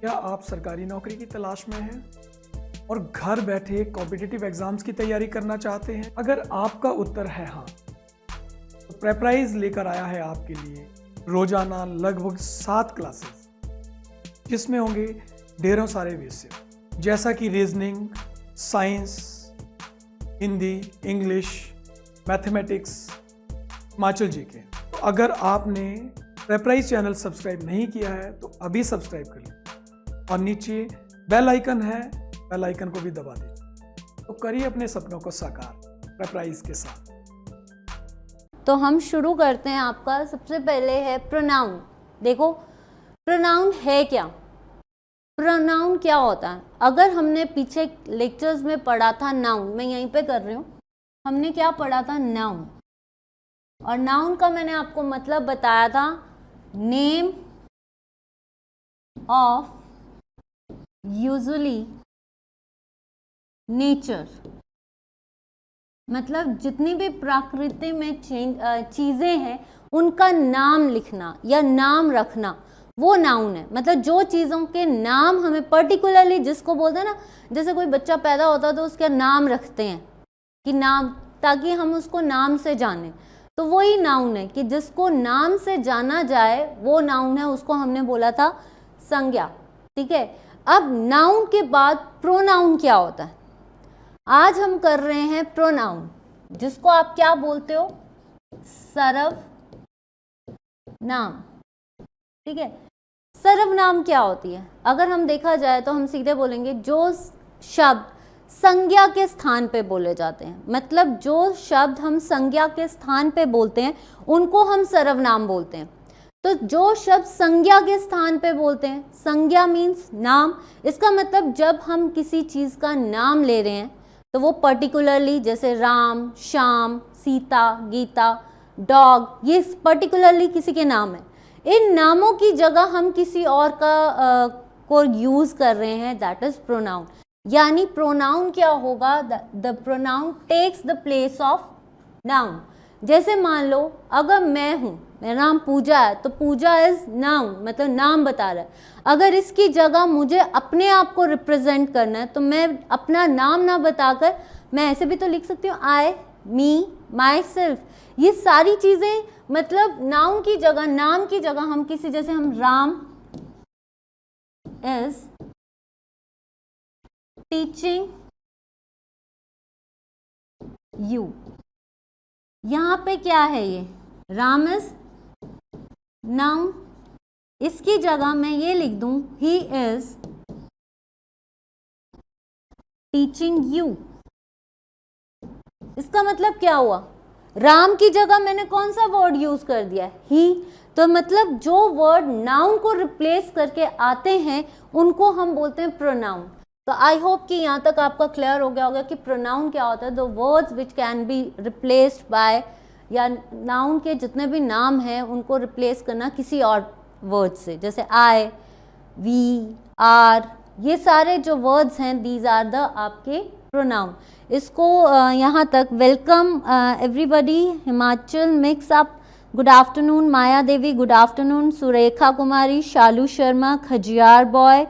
क्या आप सरकारी नौकरी की तलाश में हैं और घर बैठे कॉम्पिटिटिव एग्जाम्स की तैयारी करना चाहते हैं? अगर आपका उत्तर है हाँ, तो प्रेपराइज लेकर आया है आपके लिए रोजाना लगभग 7 क्लासेस, जिसमें होंगे ढेरों सारे विषय जैसा कि reasoning, science, Hindi, English, mathematics, Himachal GK. तो अगर आपने प्रेपराइज चैनल सब्सक्राइब नहीं किया है तो अभी सब्सक्राइब कर लें और नीचे बेल आइकन है, बेल आइकन को भी दबा दीजिए। तो करिए अपने सपनों को साकार प्रेपराइज के साथ। तो हम शुरू करते हैं। आपका सबसे पहले है प्रोनाउन। देखो प्रोनाउन है क्या, प्रोनाउन क्या होता है। अगर हमने पीछे लेक्चर्स में पढ़ा था नाउन, मैं यहीं पे कर रही हूँ, हमने क्या पढ़ा था नाउन, और नाउन का मैंने आपको मतलब बताया था नेम ऑफ यूजुअली नेचर, मतलब जितनी भी प्रकृति में चीज़ें हैं उनका नाम लिखना या नाम रखना, वो नाउन है। मतलब जो चीज़ों के नाम हमें पर्टिकुलरली, जिसको बोलते हैं ना, जैसे कोई बच्चा पैदा होता है तो उसका नाम रखते हैं कि नाम, ताकि हम उसको नाम से जानें, तो वही नाउन है कि जिसको नाम से जाना जाए वो नाउन है, उसको हमने बोला था संज्ञा। ठीक है, अब नाउन के बाद प्रोनाउन क्या होता है, आज हम कर रहे हैं प्रोनाउन, जिसको आप क्या बोलते हो, सर्वनाम। ठीक है, सर्वनाम क्या होती है, अगर हम देखा जाए तो हम सीधे बोलेंगे जो शब्द संज्ञा के स्थान पे बोले जाते हैं, मतलब जो शब्द हम संज्ञा के स्थान पे बोलते हैं उनको हम सर्वनाम बोलते हैं। तो जो शब्द संज्ञा के स्थान पे बोलते हैं, संज्ञा मीन्स नाम, इसका मतलब जब हम किसी चीज़ का नाम ले रहे हैं तो वो पर्टिकुलरली, जैसे राम, श्याम, सीता, गीता, डॉग, ये पर्टिकुलरली किसी के नाम है। इन नामों की जगह हम किसी और का को यूज़ कर रहे हैं, दैट इज प्रोनाउन। यानी प्रोनाउन क्या होगा, the pronoun takes the place of noun. जैसे मान लो अगर मैं हूँ, मेरा नाम पूजा है, तो पूजा इज नाउन, मतलब नाम बता रहा है। अगर इसकी जगह मुझे अपने आप को रिप्रेजेंट करना है तो मैं अपना नाम ना बताकर मैं ऐसे भी तो लिख सकती हूँ, आई, मी, माई सेल्फ। ये सारी चीज़ें मतलब नाउन की जगह, नाम की जगह हम किसी, जैसे हम राम इज टीचिंग यू, यहाँ पे क्या है, ये राम इज नाउन, इसकी जगह मैं ये लिख दूं ही इज टीचिंग यू। इसका मतलब क्या हुआ, राम की जगह मैंने कौन सा वर्ड यूज कर दिया, ही। तो मतलब जो वर्ड नाउन को रिप्लेस करके आते हैं उनको हम बोलते हैं प्रोनाउन। तो आई होप कि यहाँ तक आपका क्लियर हो गया होगा कि प्रोनाउन क्या होता है। The words which can be replaced by, या नाउन के जितने भी नाम हैं उनको रिप्लेस करना किसी और वर्ड से, जैसे आई, वी, आर, ये सारे जो वर्ड्स हैं दीज आर द आपके प्रोनाउन। इसको यहाँ तक welcome everybody, Himachal mix up, good afternoon Maya Devi, good afternoon Surekha Kumari, Shalu Sharma, Khajiar boy,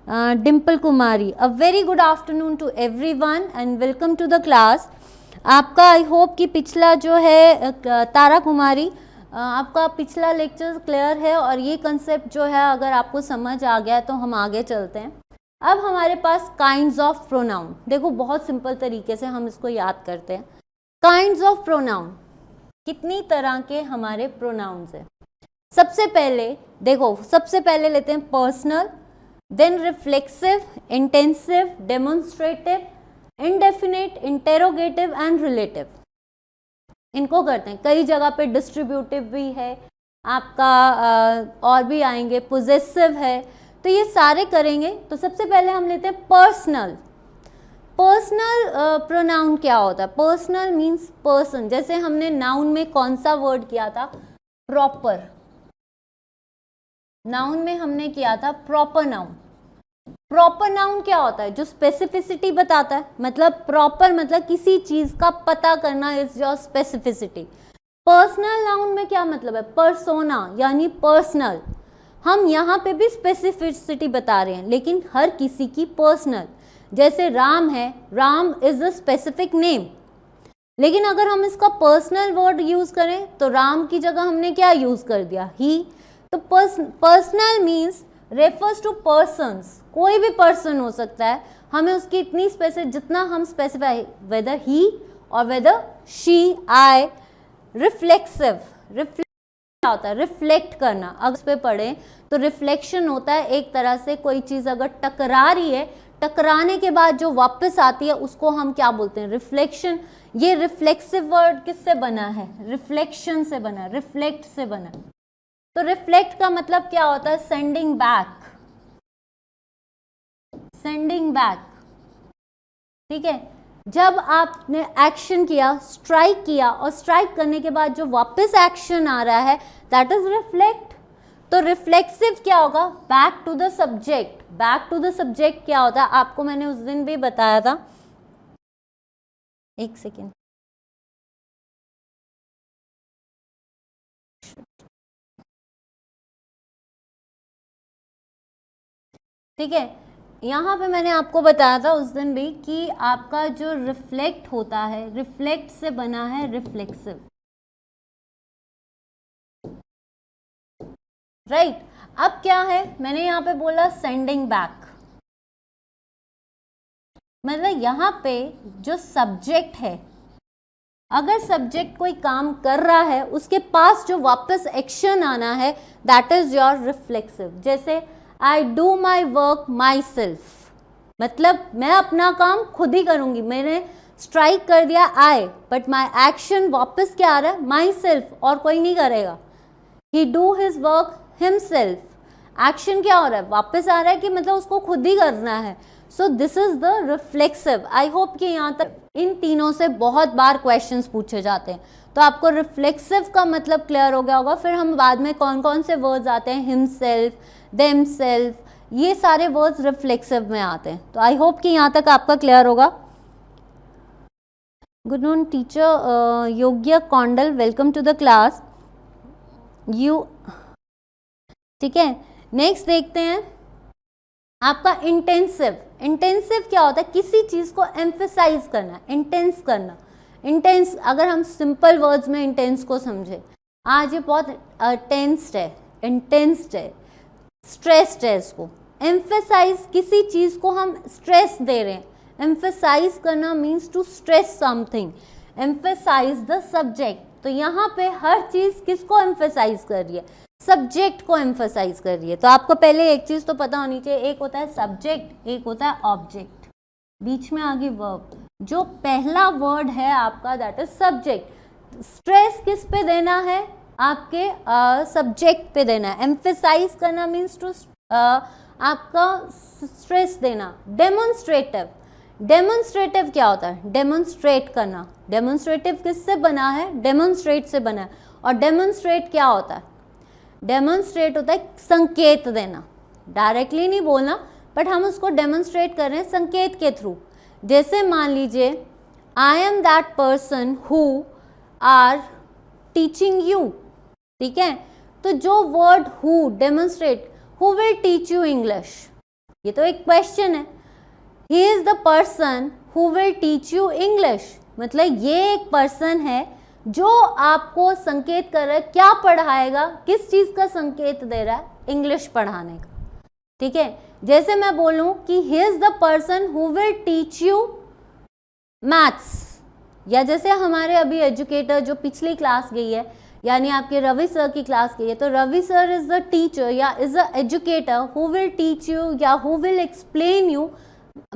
Dimple Kumari, a very good afternoon to everyone and welcome to the class. आपका आई होप कि पिछला जो है तारा कुमारी, आपका पिछला लेक्चर क्लियर है और ये कंसेप्ट जो है अगर आपको समझ आ गया तो हम आगे चलते हैं। अब हमारे पास काइंड्स ऑफ प्रोनाउन, देखो बहुत सिंपल तरीके से हम इसको याद करते हैं। काइंड्स ऑफ प्रोनाउन, कितनी तरह के हमारे प्रोनाउन्स हैं। सबसे पहले देखो, सबसे पहले लेते हैं personal, then reflexive, intensive, demonstrative, indefinite, interrogative and relative. इनको करते हैं। कई जगह पे डिस्ट्रीब्यूटिव भी है आपका, और भी आएंगे, पोजेसिव है, तो ये सारे करेंगे। तो सबसे पहले हम लेते हैं पर्सनल। पर्सनल प्रोनाउन क्या होता है, पर्सनल मीन्स पर्सन। जैसे हमने नाउन में कौन सा वर्ड किया था, प्रॉपर। नाउन में हमने किया था प्रॉपर नाउन। प्रॉपर नाउन क्या होता है, जो स्पेसिफिसिटी बताता है, मतलब प्रॉपर मतलब किसी चीज का पता करना is your specificity. Personal noun में क्या मतलब है, पर्सोना यानी पर्सनल। हम यहाँ पे भी स्पेसिफिसिटी बता रहे हैं, लेकिन हर किसी की पर्सनल। जैसे राम है, Ram is a specific name, लेकिन अगर हम इसका पर्सनल वर्ड यूज करें तो राम की जगह हमने क्या यूज कर दिया, ही। तो personal means refers to persons, कोई भी पर्सन हो सकता है, हमें उसकी इतनी जितना हम स्पेसिफाई, वेदर ही और वेदर शी, आई। रिफ्लेक्सिव, क्या होता है, रिफ्लेक्ट करना। अगर इस पे पढ़े तो रिफ्लेक्शन होता है एक तरह से कोई चीज अगर टकरा रही है, टकराने के बाद जो वापस आती है उसको हम क्या बोलते हैं, रिफ्लेक्शन। ये रिफ्लेक्सिव वर्ड किससे बना है, रिफ्लेक्शन से बना, रिफ्लेक्ट से बना। तो रिफ्लेक्ट का मतलब क्या होता है, सेंडिंग बैक, सेंडिंग बैक। ठीक है, जब आपने एक्शन किया, स्ट्राइक किया, और स्ट्राइक करने के बाद जो वापस एक्शन आ रहा है, दैट इज रिफ्लेक्ट। तो रिफ्लेक्सिव क्या होगा, back to the subject. Back to the subject क्या होता है, आपको मैंने उस दिन भी बताया था, एक सेकेंड। ठीक है, यहाँ पे मैंने आपको बताया था उस दिन भी कि आपका जो रिफ्लेक्ट होता है, रिफ्लेक्ट से बना है रिफ्लेक्सिव, राइट। अब क्या है, मैंने यहाँ पे बोला सेंडिंग बैक, मतलब यहाँ पे जो सब्जेक्ट है, अगर सब्जेक्ट कोई काम कर रहा है, उसके पास जो वापस एक्शन आना है, दैट इज योर रिफ्लेक्सिव। जैसे I do my work myself, मतलब मैं अपना काम खुद ही करूंगी। मैंने स्ट्राइक कर दिया आई, बट माई एक्शन वापस क्या आ रहा है, माई सेल्फ, और कोई नहीं करेगा। ही do his work himself, action क्या हो रहा है, वापस आ रहा है कि मतलब उसको खुद ही करना है। सो this is the reflexive. I hope कि यहाँ तक इन तीनों से बहुत बार क्वेश्चंस पूछे जाते हैं, तो आपको रिफ्लेक्सिव का मतलब क्लियर हो गया होगा। फिर हम बाद में कौन कौन से वर्ड्स आते हैं, हिमसेल्फ, देमसेल्फ, ये सारे वर्ड्स रिफ्लेक्सिव में आते हैं। तो आई होप कि यहाँ तक आपका क्लियर होगा। Good morning teacher, Yogya Kaundal, welcome to the class you. ठीक है, नेक्स्ट देखते हैं आपका इंटेंसिव। इंटेंसिव क्या होता है, किसी चीज को एम्फेसाइज करना, इंटेंस करना। इंटेंस, अगर हम सिंपल वर्ड्स में इंटेंस को समझे, आज ये बहुत टेंस्ड है, इंटेंस्ड है, स्ट्रेस्ड है, इसको एम्फेसाइज, किसी चीज को हम स्ट्रेस दे रहे हैं। एम्फेसाइज करना means to stress something, emphasize the subject. तो यहाँ पे हर चीज किसको एम्फेसाइज कर रही है, सब्जेक्ट को एम्फेसाइज कर रही है। तो आपको पहले एक चीज तो पता होनी चाहिए, एक होता है सब्जेक्ट, एक होता है ऑब्जेक्ट, बीच में आगे वर्ब। जो पहला वर्ड है आपका, दैट इज सब्जेक्ट। स्ट्रेस किस पे देना है, आपके सब्जेक्ट पे देना है। एम्फेसाइज करना मीन्स टू आपका स्ट्रेस देना। डेमोन्स्ट्रेटिव, डेमोन्स्ट्रेटिव क्या होता है, डेमोन्स्ट्रेट करना। डेमोन्स्ट्रेटिव किससे बना है, डेमोन्स्ट्रेट से बना है। और डेमोन्स्ट्रेट क्या होता है, डेमोन्स्ट्रेट होता है संकेत देना, डायरेक्टली नहीं बोलना, बट हम उसको डेमोन्स्ट्रेट कर रहे हैं संकेत के थ्रू। जैसे मान लीजिए, I am that person who are teaching you, ठीक है। तो जो word who, demonstrate, who will teach you English, ये तो एक क्वेश्चन है। He is the person who will teach you English, मतलब ये एक पर्सन है जो आपको संकेत कर रहा है, क्या पढ़ाएगा, किस चीज का संकेत दे रहा है, इंग्लिश पढ़ाने का। ठीक है, जैसे मैं बोलूं कि ही is the person who will teach you maths, या जैसे हमारे अभी एजुकेटर जो पिछली क्लास गई है, यानी आपके रवि सर की क्लास गई है, तो Ravi sir is the teacher या is the educator who will teach you या who will explain you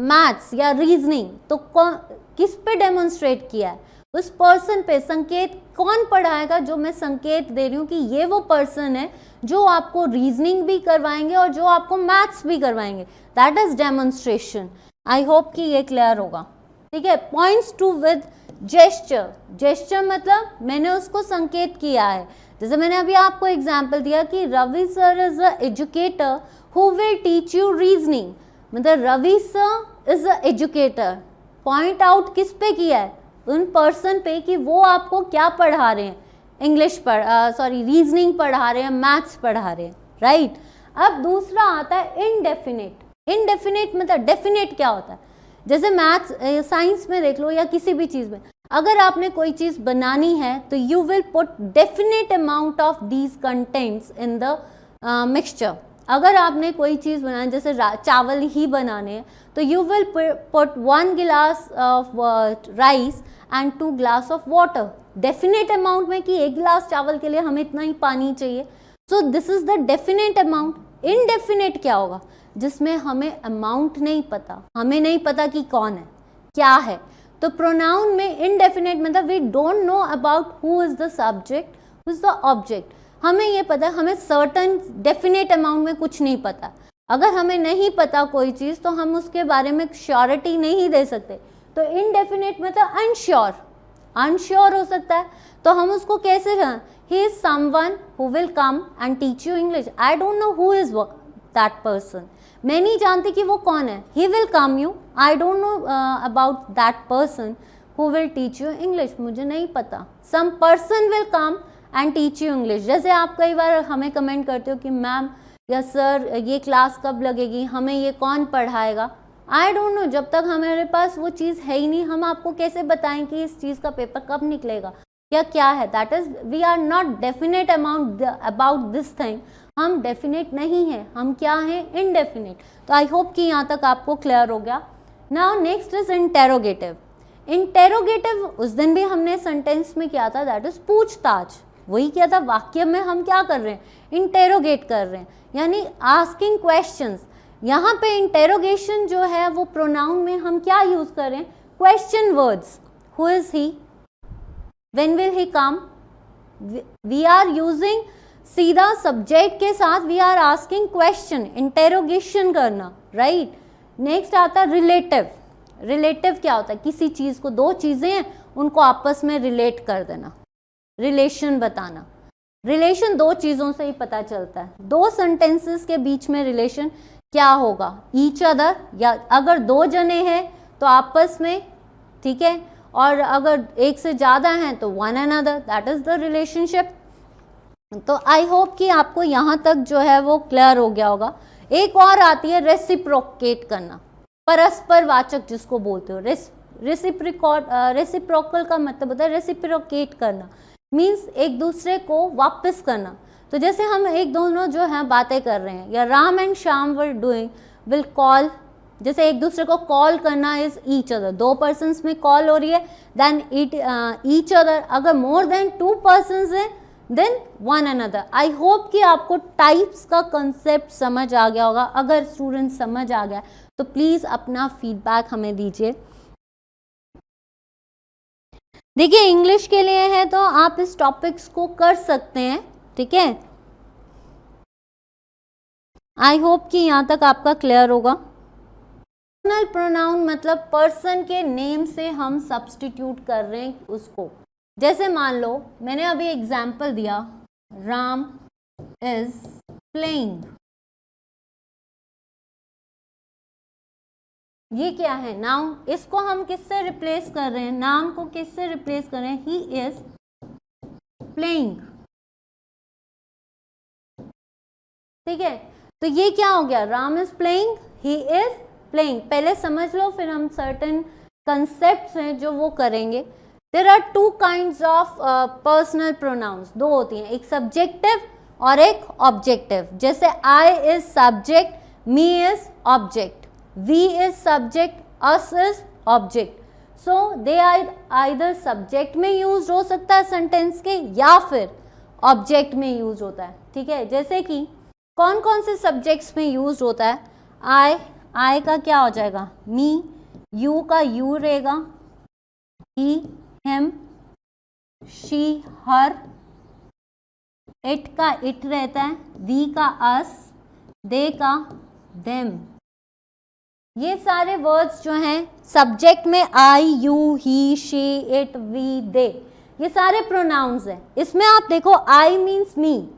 maths या रीजनिंग। तो किस पे डेमोन्स्ट्रेट किया है, उस पर्सन पे। संकेत कौन पढ़ाएगा, जो मैं संकेत दे रही हूँ कि ये वो पर्सन है जो आपको रीजनिंग भी करवाएंगे और जो आपको मैथ्स भी करवाएंगे, that is demonstration. I hope कि ये क्लियर होगा। ठीक है, points to with gesture. Gesture मतलब मैंने उसको संकेत किया है। जैसे मैंने अभी आपको एग्जाम्पल दिया कि Ravi sir is a educator who will teach you reasoning, मतलब Ravi sir is a educator. Point out किस पे किया है, उन पर्सन पे कि वो आपको क्या पढ़ा रहे हैं, इंग्लिश रीजनिंग पढ़ा रहे हैं, मैथ्स पढ़ा रहे हैं, राइट। अब दूसरा आता है इनडेफिनेट। इनडेफिनेट मतलब डेफिनेट क्या होता है, जैसे मैथ्स साइंस में देख लो या किसी भी चीज़ में, अगर आपने कोई चीज़ बनानी है तो you will put definite amount of these contents in the mixture. अगर आपने कोई चीज़ बनानी, जैसे चावल ही बनाने हैं, तो यू विल पुट 1 गिलास of rice and 2 glass of water, definite amount में कि 1 गिलास चावल के लिए हमें इतना ही पानी चाहिए। सो this is the definite amount. Indefinite क्या होगा, जिसमें हमें अमाउंट नहीं पता, हमें नहीं पता कि कौन है, क्या है। तो प्रोनाउन में इनडेफिनेट मतलब we don't know about who is the subject, who is the object. हमें ये पता है, हमें सर्टन डेफिनेट अमाउंट में कुछ नहीं पता। अगर हमें नहीं पता कोई चीज़ तो हम उसके बारे में श्योरिटी नहीं दे सकते। तो इनडेफिनेट मतलब अनश्योर, अनश्योर हो सकता है। तो हम उसको कैसे, he is someone who will come and teach you English. I don't know who is that person, मैं नहीं जानती कि वो कौन है। He will come you, I don't know about that person who will teach you English, मुझे नहीं पता। Some person will come and teach you English. जैसे आप कई बार हमें कमेंट करते हो कि मैम या सर ये क्लास कब लगेगी, हमें ये कौन पढ़ाएगा। आई डोंट नो, जब तक हमारे पास वो चीज़ है ही नहीं, हम आपको कैसे बताएं कि इस चीज़ का पेपर कब निकलेगा या क्या है। That is we are not definite about this thing. हम डेफिनेट नहीं है, हम क्या हैं, इनडेफिनेट। तो आई होप कि यहाँ तक आपको क्लियर हो गया। Now next is interrogative. Interrogative उस दिन भी हमने सेंटेंस में किया था, दैट इज पूछताछ। वही क्या था, वाक्य में हम क्या कर रहे हैं, इंटेरोगेट कर रहे हैं, यानी आस्किंग क्वेश्चंस। यहाँ पे इंटेरोगेशन जो है वो प्रोनाउन में हम क्या यूज कर रहे हैं, question words. Who is he, when will he come, we are using सीधा सब्जेक्ट के साथ we are asking question, interrogation करना, राइट। नेक्स्ट आता है रिलेटिव। रिलेटिव क्या होता है, किसी चीज को, दो चीजें हैं उनको आपस में रिलेट कर देना, रिलेशन बताना। रिलेशन दो चीजों से ही पता चलता है, दो सेंटेंसेस के बीच में रिलेशन क्या होगा, ईच अदर, या अगर दो जने हैं तो आपस में, ठीक है, और अगर एक से ज्यादा हैं तो one another, that is the relationship. तो आई होप कि आपको यहाँ तक जो है वो क्लियर हो गया होगा। एक और आती है रेसिप्रोकेट करना, परस्पर वाचक जिसको बोलते हो। रेसिप्रोकल का मतलब होता है रेसिप्रोकेट करना, मीन्स एक दूसरे को वापस करना। तो जैसे हम एक दोनों जो है बातें कर रहे हैं, या Ram and Shyam were doing will call, जैसे एक दूसरे को कॉल करना इज ईच अदर, दो पर्सन्स में कॉल हो रही है, देन इट ईच अदर। अगर मोर देन 2 पर्सन्स है then one another. I hope कि आपको टाइप्स का कंसेप्ट समझ आ गया होगा। अगर स्टूडेंट समझ आ गया तो प्लीज अपना फीडबैक हमें दीजिए। देखिए इंग्लिश के लिए है तो आप इस टॉपिक्स को कर सकते हैं, ठीक है। आई होप कि यहां तक आपका क्लियर होगा। पर्सनल प्रोनाउन मतलब पर्सन के नेम से हम सब्स्टिट्यूट कर रहे हैं उसको। जैसे मान लो मैंने अभी एग्जाम्पल दिया, राम इज प्लेइंग, ये क्या है, नाउन। इसको हम किससे रिप्लेस कर रहे हैं, नाम को किससे रिप्लेस कर रहे हैं, ही इज प्लेइंग, ठीक है। तो ये क्या हो गया, Ram is playing, he is playing. पहले समझ लो फिर हम सर्टेन कंसेप्ट्स हैं जो वो करेंगे। There are 2 kinds of personal pronouns, दो होती हैं, एक सब्जेक्टिव और एक ऑब्जेक्टिव। जैसे I is subject, me is object, we is subject, us is object. So they are either subject में यूज हो सकता है सेंटेंस के, या फिर ऑब्जेक्ट में यूज होता है, ठीक है। जैसे कि कौन कौन से सब्जेक्ट्स में यूज होता है, आई का क्या हो जाएगा, मी, यू का यू रहेगा, ही हिम, शी हर, इट का इट रहता है, वी का अस, दे का देम। ये सारे वर्ड्स जो हैं सब्जेक्ट में I, you, he, she, it, we, they, ये सारे प्रोनाउंस हैं। इसमें आप देखो आई मीन्स मी,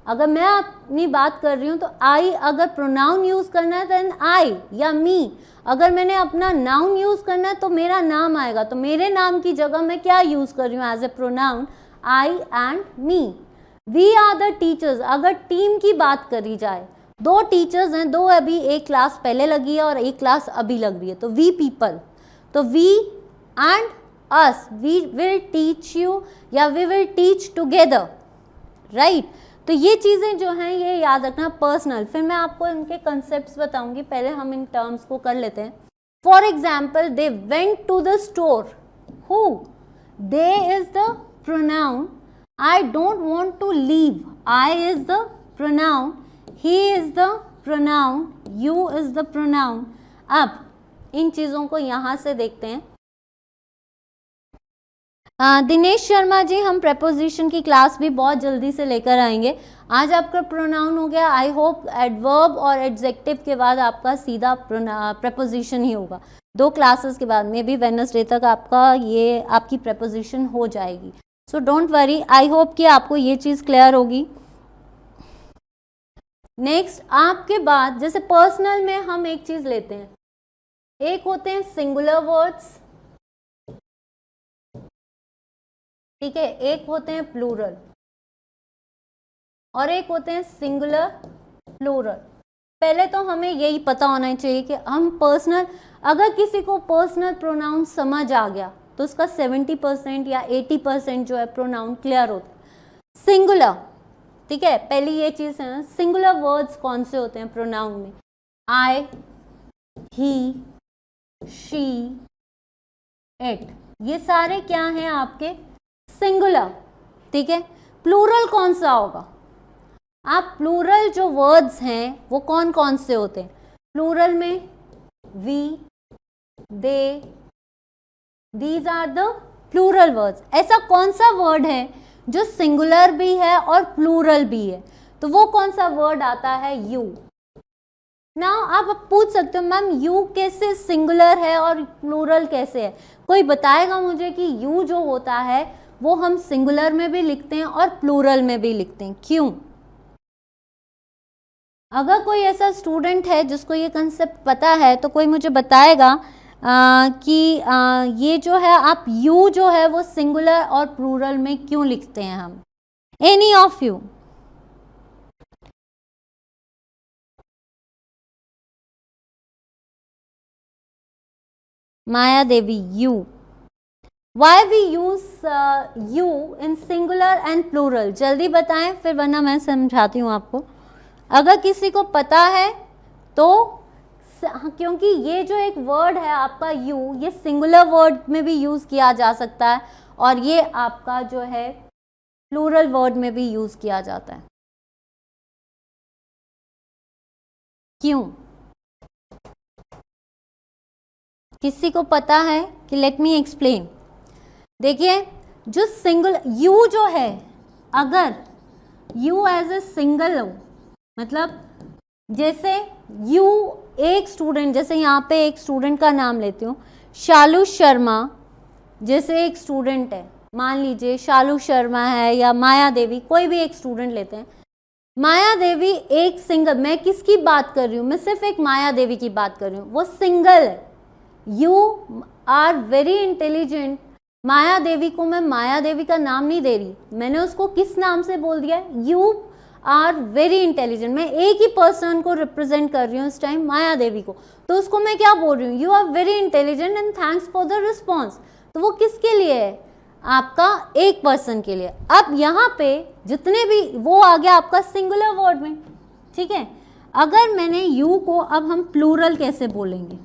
अगर मैं अपनी बात कर रही हूँ तो आई अगर प्रोनाउन यूज करना है देन आई या मी। अगर मैंने अपना नाउन यूज करना है तो मेरा नाम आएगा, तो मेरे नाम की जगह मैं क्या यूज कर रही हूँ as a pronoun, I and me. We are the teachers, अगर टीम की बात करी जाए दो टीचर्स हैं, दो अभी एक क्लास पहले लगी है और एक क्लास अभी लग रही है, तो वी पीपल, तो we and us, we will teach you या we will teach together, right. तो ये चीज़ें जो हैं ये याद रखना पर्सनल। फिर मैं आपको इनके कंसेप्ट्स बताऊंगी, पहले हम इन टर्म्स को कर लेते हैं। For example, they went to the store, who, they is the pronoun, I don't want to leave, I is the pronoun, he is the pronoun, you is the pronoun। अब इन चीज़ों को यहाँ से देखते हैं। दिनेश शर्मा जी, हम प्रेपोजिशन की क्लास भी बहुत जल्दी से लेकर आएंगे। आज आपका प्रोनाउन हो गया, आई होप एडवर्ब और एडजेक्टिव के बाद आपका सीधा प्रेपोजिशन ही होगा। 2 क्लासेस के बाद में भी वेडनेसडे तक आपका ये आपकी प्रेपोजिशन हो जाएगी। So don't worry, I hope कि आपको ये चीज़ क्लियर होगी। नेक्स्ट आपके बाद जैसे पर्सनल में हम एक चीज़ लेते हैं, एक होते हैं सिंगुलर वर्ड्स, ठीक है, एक होते हैं प्लूरल और एक होते हैं सिंगुलर प्लूरल। पहले तो हमें यही पता होना चाहिए कि हम पर्सनल, अगर किसी को पर्सनल प्रोनाउन समझ आ गया तो उसका 70% या 80% जो है प्रोनाउन क्लियर होता है। सिंगुलर, ठीक है, पहली ये चीज़ है ना, सिंगुलर वर्ड्स कौन से होते हैं प्रोनाउन में? आई, ही, शी, इट, ये सारे क्या हैं आपके सिंगुलर, ठीक है। प्लूरल कौन सा होगा? आप प्लूरल जो वर्ड्स हैं वो कौन कौन से होते हैं प्लूरल में? We, they, these are the plural words. ऐसा कौन सा वर्ड है जो सिंगुलर भी है और प्लूरल भी है? तो वो कौन सा वर्ड आता है? यू। नाउ आप पूछ सकते हो मैम यू कैसे सिंगुलर है और प्लूरल कैसे है? कोई बताएगा मुझे कि यू जो होता है वो हम सिंगुलर में भी लिखते हैं और प्लूरल में भी लिखते हैं, क्यों? अगर कोई ऐसा स्टूडेंट है जिसको ये कंसेप्ट पता है तो कोई मुझे बताएगा कि ये जो है आप यू जो है वो सिंगुलर और प्लूरल में क्यों लिखते हैं हम? Any of you? Maya Devi, you, why we use you in singular and plural? जल्दी बताएं, फिर वरना मैं समझाती हूँ आपको। अगर किसी को पता है तो क्योंकि ये जो एक वर्ड है आपका यू, ये सिंगुलर वर्ड में भी यूज किया जा सकता है और ये आपका जो है प्लूरल वर्ड में भी यूज किया जाता है। क्यों? किसी को पता है कि लेट मी एक्सप्लेन। देखिए जो सिंगल यू जो है, अगर यू एज ए सिंगल हो, मतलब जैसे यू एक स्टूडेंट, जैसे यहाँ पे एक स्टूडेंट का नाम लेती हूँ, शालू शर्मा, जैसे एक स्टूडेंट है, मान लीजिए शालू शर्मा है या माया देवी, कोई भी एक स्टूडेंट लेते हैं। माया देवी एक सिंगल, मैं किसकी बात कर रही हूँ? मैं सिर्फ एक माया देवी की बात कर रही हूँ, वो सिंगल है। यू आर वेरी इंटेलिजेंट, माया देवी को मैं माया देवी का नाम नहीं दे रही, मैंने उसको किस नाम से बोल दिया? You are very intelligent. मैं एक ही पर्सन को रिप्रेजेंट कर रही हूँ इस टाइम, माया देवी को, तो उसको मैं क्या बोल रही हूँ? You are very intelligent and thanks for the response. तो वो किसके लिए है? आपका एक पर्सन के लिए। अब यहाँ पे जितने भी, वो आ गया आपका सिंगुलर वर्ड में, ठीक है। अगर मैंने यू को, अब हम प्लूरल कैसे बोलेंगे?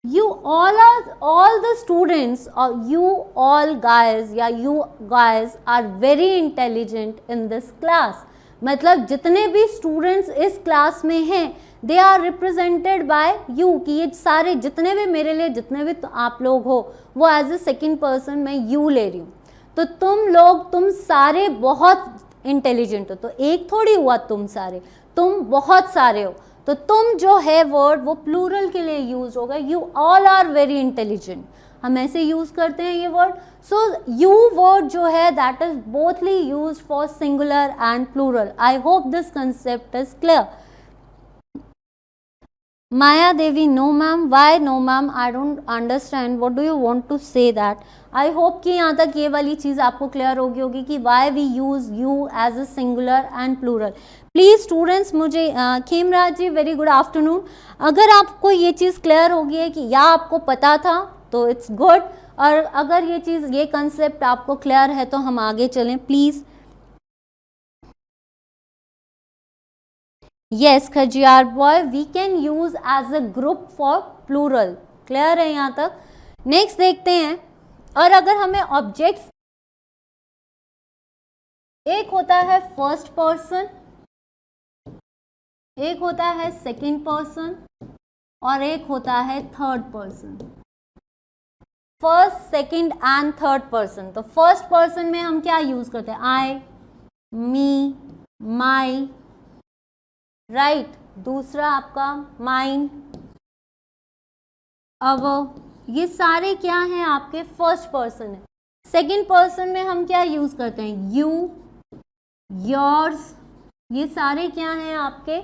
You all the students or you all guys या you guys are very intelligent in this class। मतलब जितने भी स्टूडेंट्स इस क्लास में हैं they are represented by you, कि ये सारे जितने भी मेरे लिए जितने भी आप लोग हो वो एज ए सेकेंड पर्सन मैं यू ले रही हूँ। तो तुम सारे बहुत इंटेलिजेंट हो, तो एक थोड़ी हुआ तुम सारे, तुम बहुत सारे हो, तो तुम जो है वर्ड वो प्लूरल के लिए यूज होगा। You all are very intelligent, हम ऐसे यूज करते हैं ये वर्ड। सो यू वर्ड जो है that is bothly use for singular and plural. I hope this concept is clear. Maya Devi, no ma'am. Why no ma'am? I don't understand. What do you want to say that? I hope कि यहाँ तक ये वाली चीज़ आपको clear होगी कि why we use you as a singular and plural. Please students मुझे खेमराज जी very good afternoon. अगर आपको ये चीज़ क्लियर होगी है कि या आपको पता था तो इट्स गुड, और अगर ये चीज़ ये कंसेप्ट आपको क्लियर है तो हम आगे चलें please. Yes, Khajiar boy, we can use as a group for plural. Clear है यहाँ तक? नेक्स्ट देखते हैं. और अगर हमें ऑब्जेक्ट्स, एक होता है फर्स्ट पर्सन, एक होता है सेकंड पर्सन, और एक होता है third person. First, second and third person. तो फर्स्ट पर्सन में हम क्या यूज करते हैं? आई, मी, माई, राइट. दूसरा आपका माइन, अवर. ये सारे क्या हैं? आपके फर्स्ट पर्सन है. सेकंड पर्सन में हम क्या यूज करते हैं? You, yours. ये सारे क्या हैं? आपके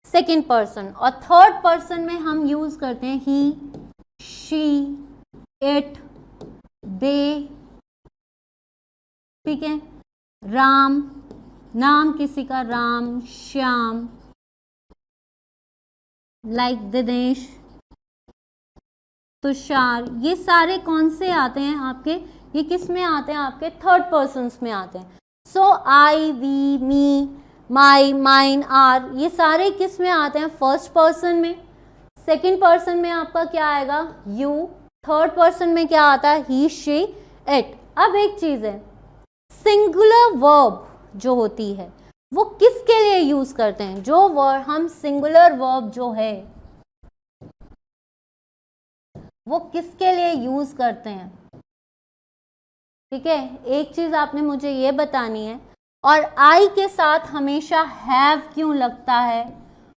सेकंड पर्सन. और थर्ड पर्सन में हम यूज करते हैं ही, शी, इट, दे. ठीक है. राम, नाम किसी का राम, श्याम, लाइक दिनेश, तुषार. ये सारे कौन से आते हैं आपके? ये किस में आते हैं? आपके थर्ड पर्सन्स में आते हैं. So I, we, me, my, mine, our, ये सारे किस में आते हैं? फर्स्ट पर्सन में. सेकंड पर्सन में आपका क्या आएगा? यू. थर्ड पर्सन में क्या आता है? ही, शी, इट. अब एक चीज है, सिंगुलर वर्ब जो होती है वो किसके लिए यूज करते हैं? जो वर्ड हम सिंगुलर वर्ब जो है वो किसके लिए यूज करते हैं? ठीक है. एक चीज आपने मुझे ये बतानी है. और आई के साथ हमेशा हैव क्यों लगता है,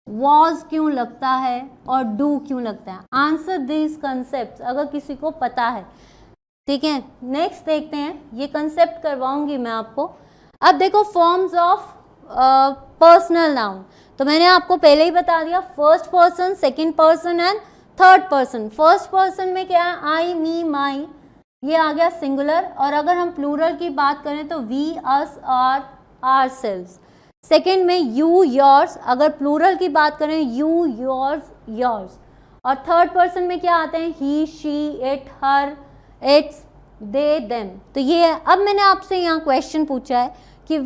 वॉज क्यों लगता है, और डू क्यों लगता है? आंसर दिस कंसेप्ट अगर किसी को पता है. ठीक है. नेक्स्ट देखते हैं. ये कंसेप्ट करवाऊंगी मैं आपको. अब देखो फॉर्म्स ऑफ पर्सनल नाउन. तो मैंने आपको पहले ही बता दिया, first person, second person and third person. First person में क्या है? आई, मी, माई, ये आ गया सिंगुलर. और अगर हम प्लूरल की बात करें तो we, us, our, ourselves. Second में यू, योर्स. अगर प्लूरल की बात करें यू, योर्स, योर्स. और थर्ड पर्सन में क्या आते हैं? He, she, it, her, its, they, them. तो ये है. अब मैंने आपसे यहाँ क्वेश्चन पूछा है कि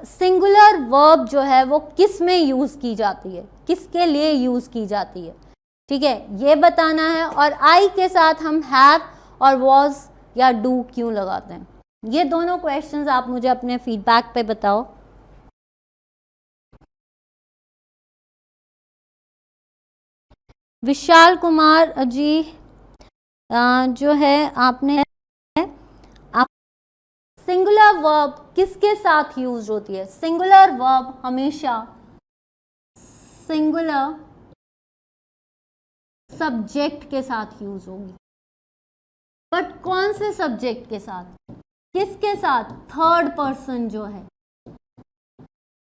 सिंगुलर वर्ब जो है वो किस में यूज की जाती है, किसके लिए यूज की जाती है? ठीक है, ये बताना है. और आई के साथ हम हैव और वॉज या डू क्यों लगाते हैं? ये दोनों क्वेश्चंस आप मुझे अपने फीडबैक पे बताओ. विशाल कुमार जी जो है आपने, आप सिंगुलर वर्ब किसके साथ यूज होती है? सिंगुलर वर्ब हमेशा सिंगुलर सब्जेक्ट के साथ यूज होगी. बट कौन से सब्जेक्ट के साथ? किसके साथ? थर्ड पर्सन जो है,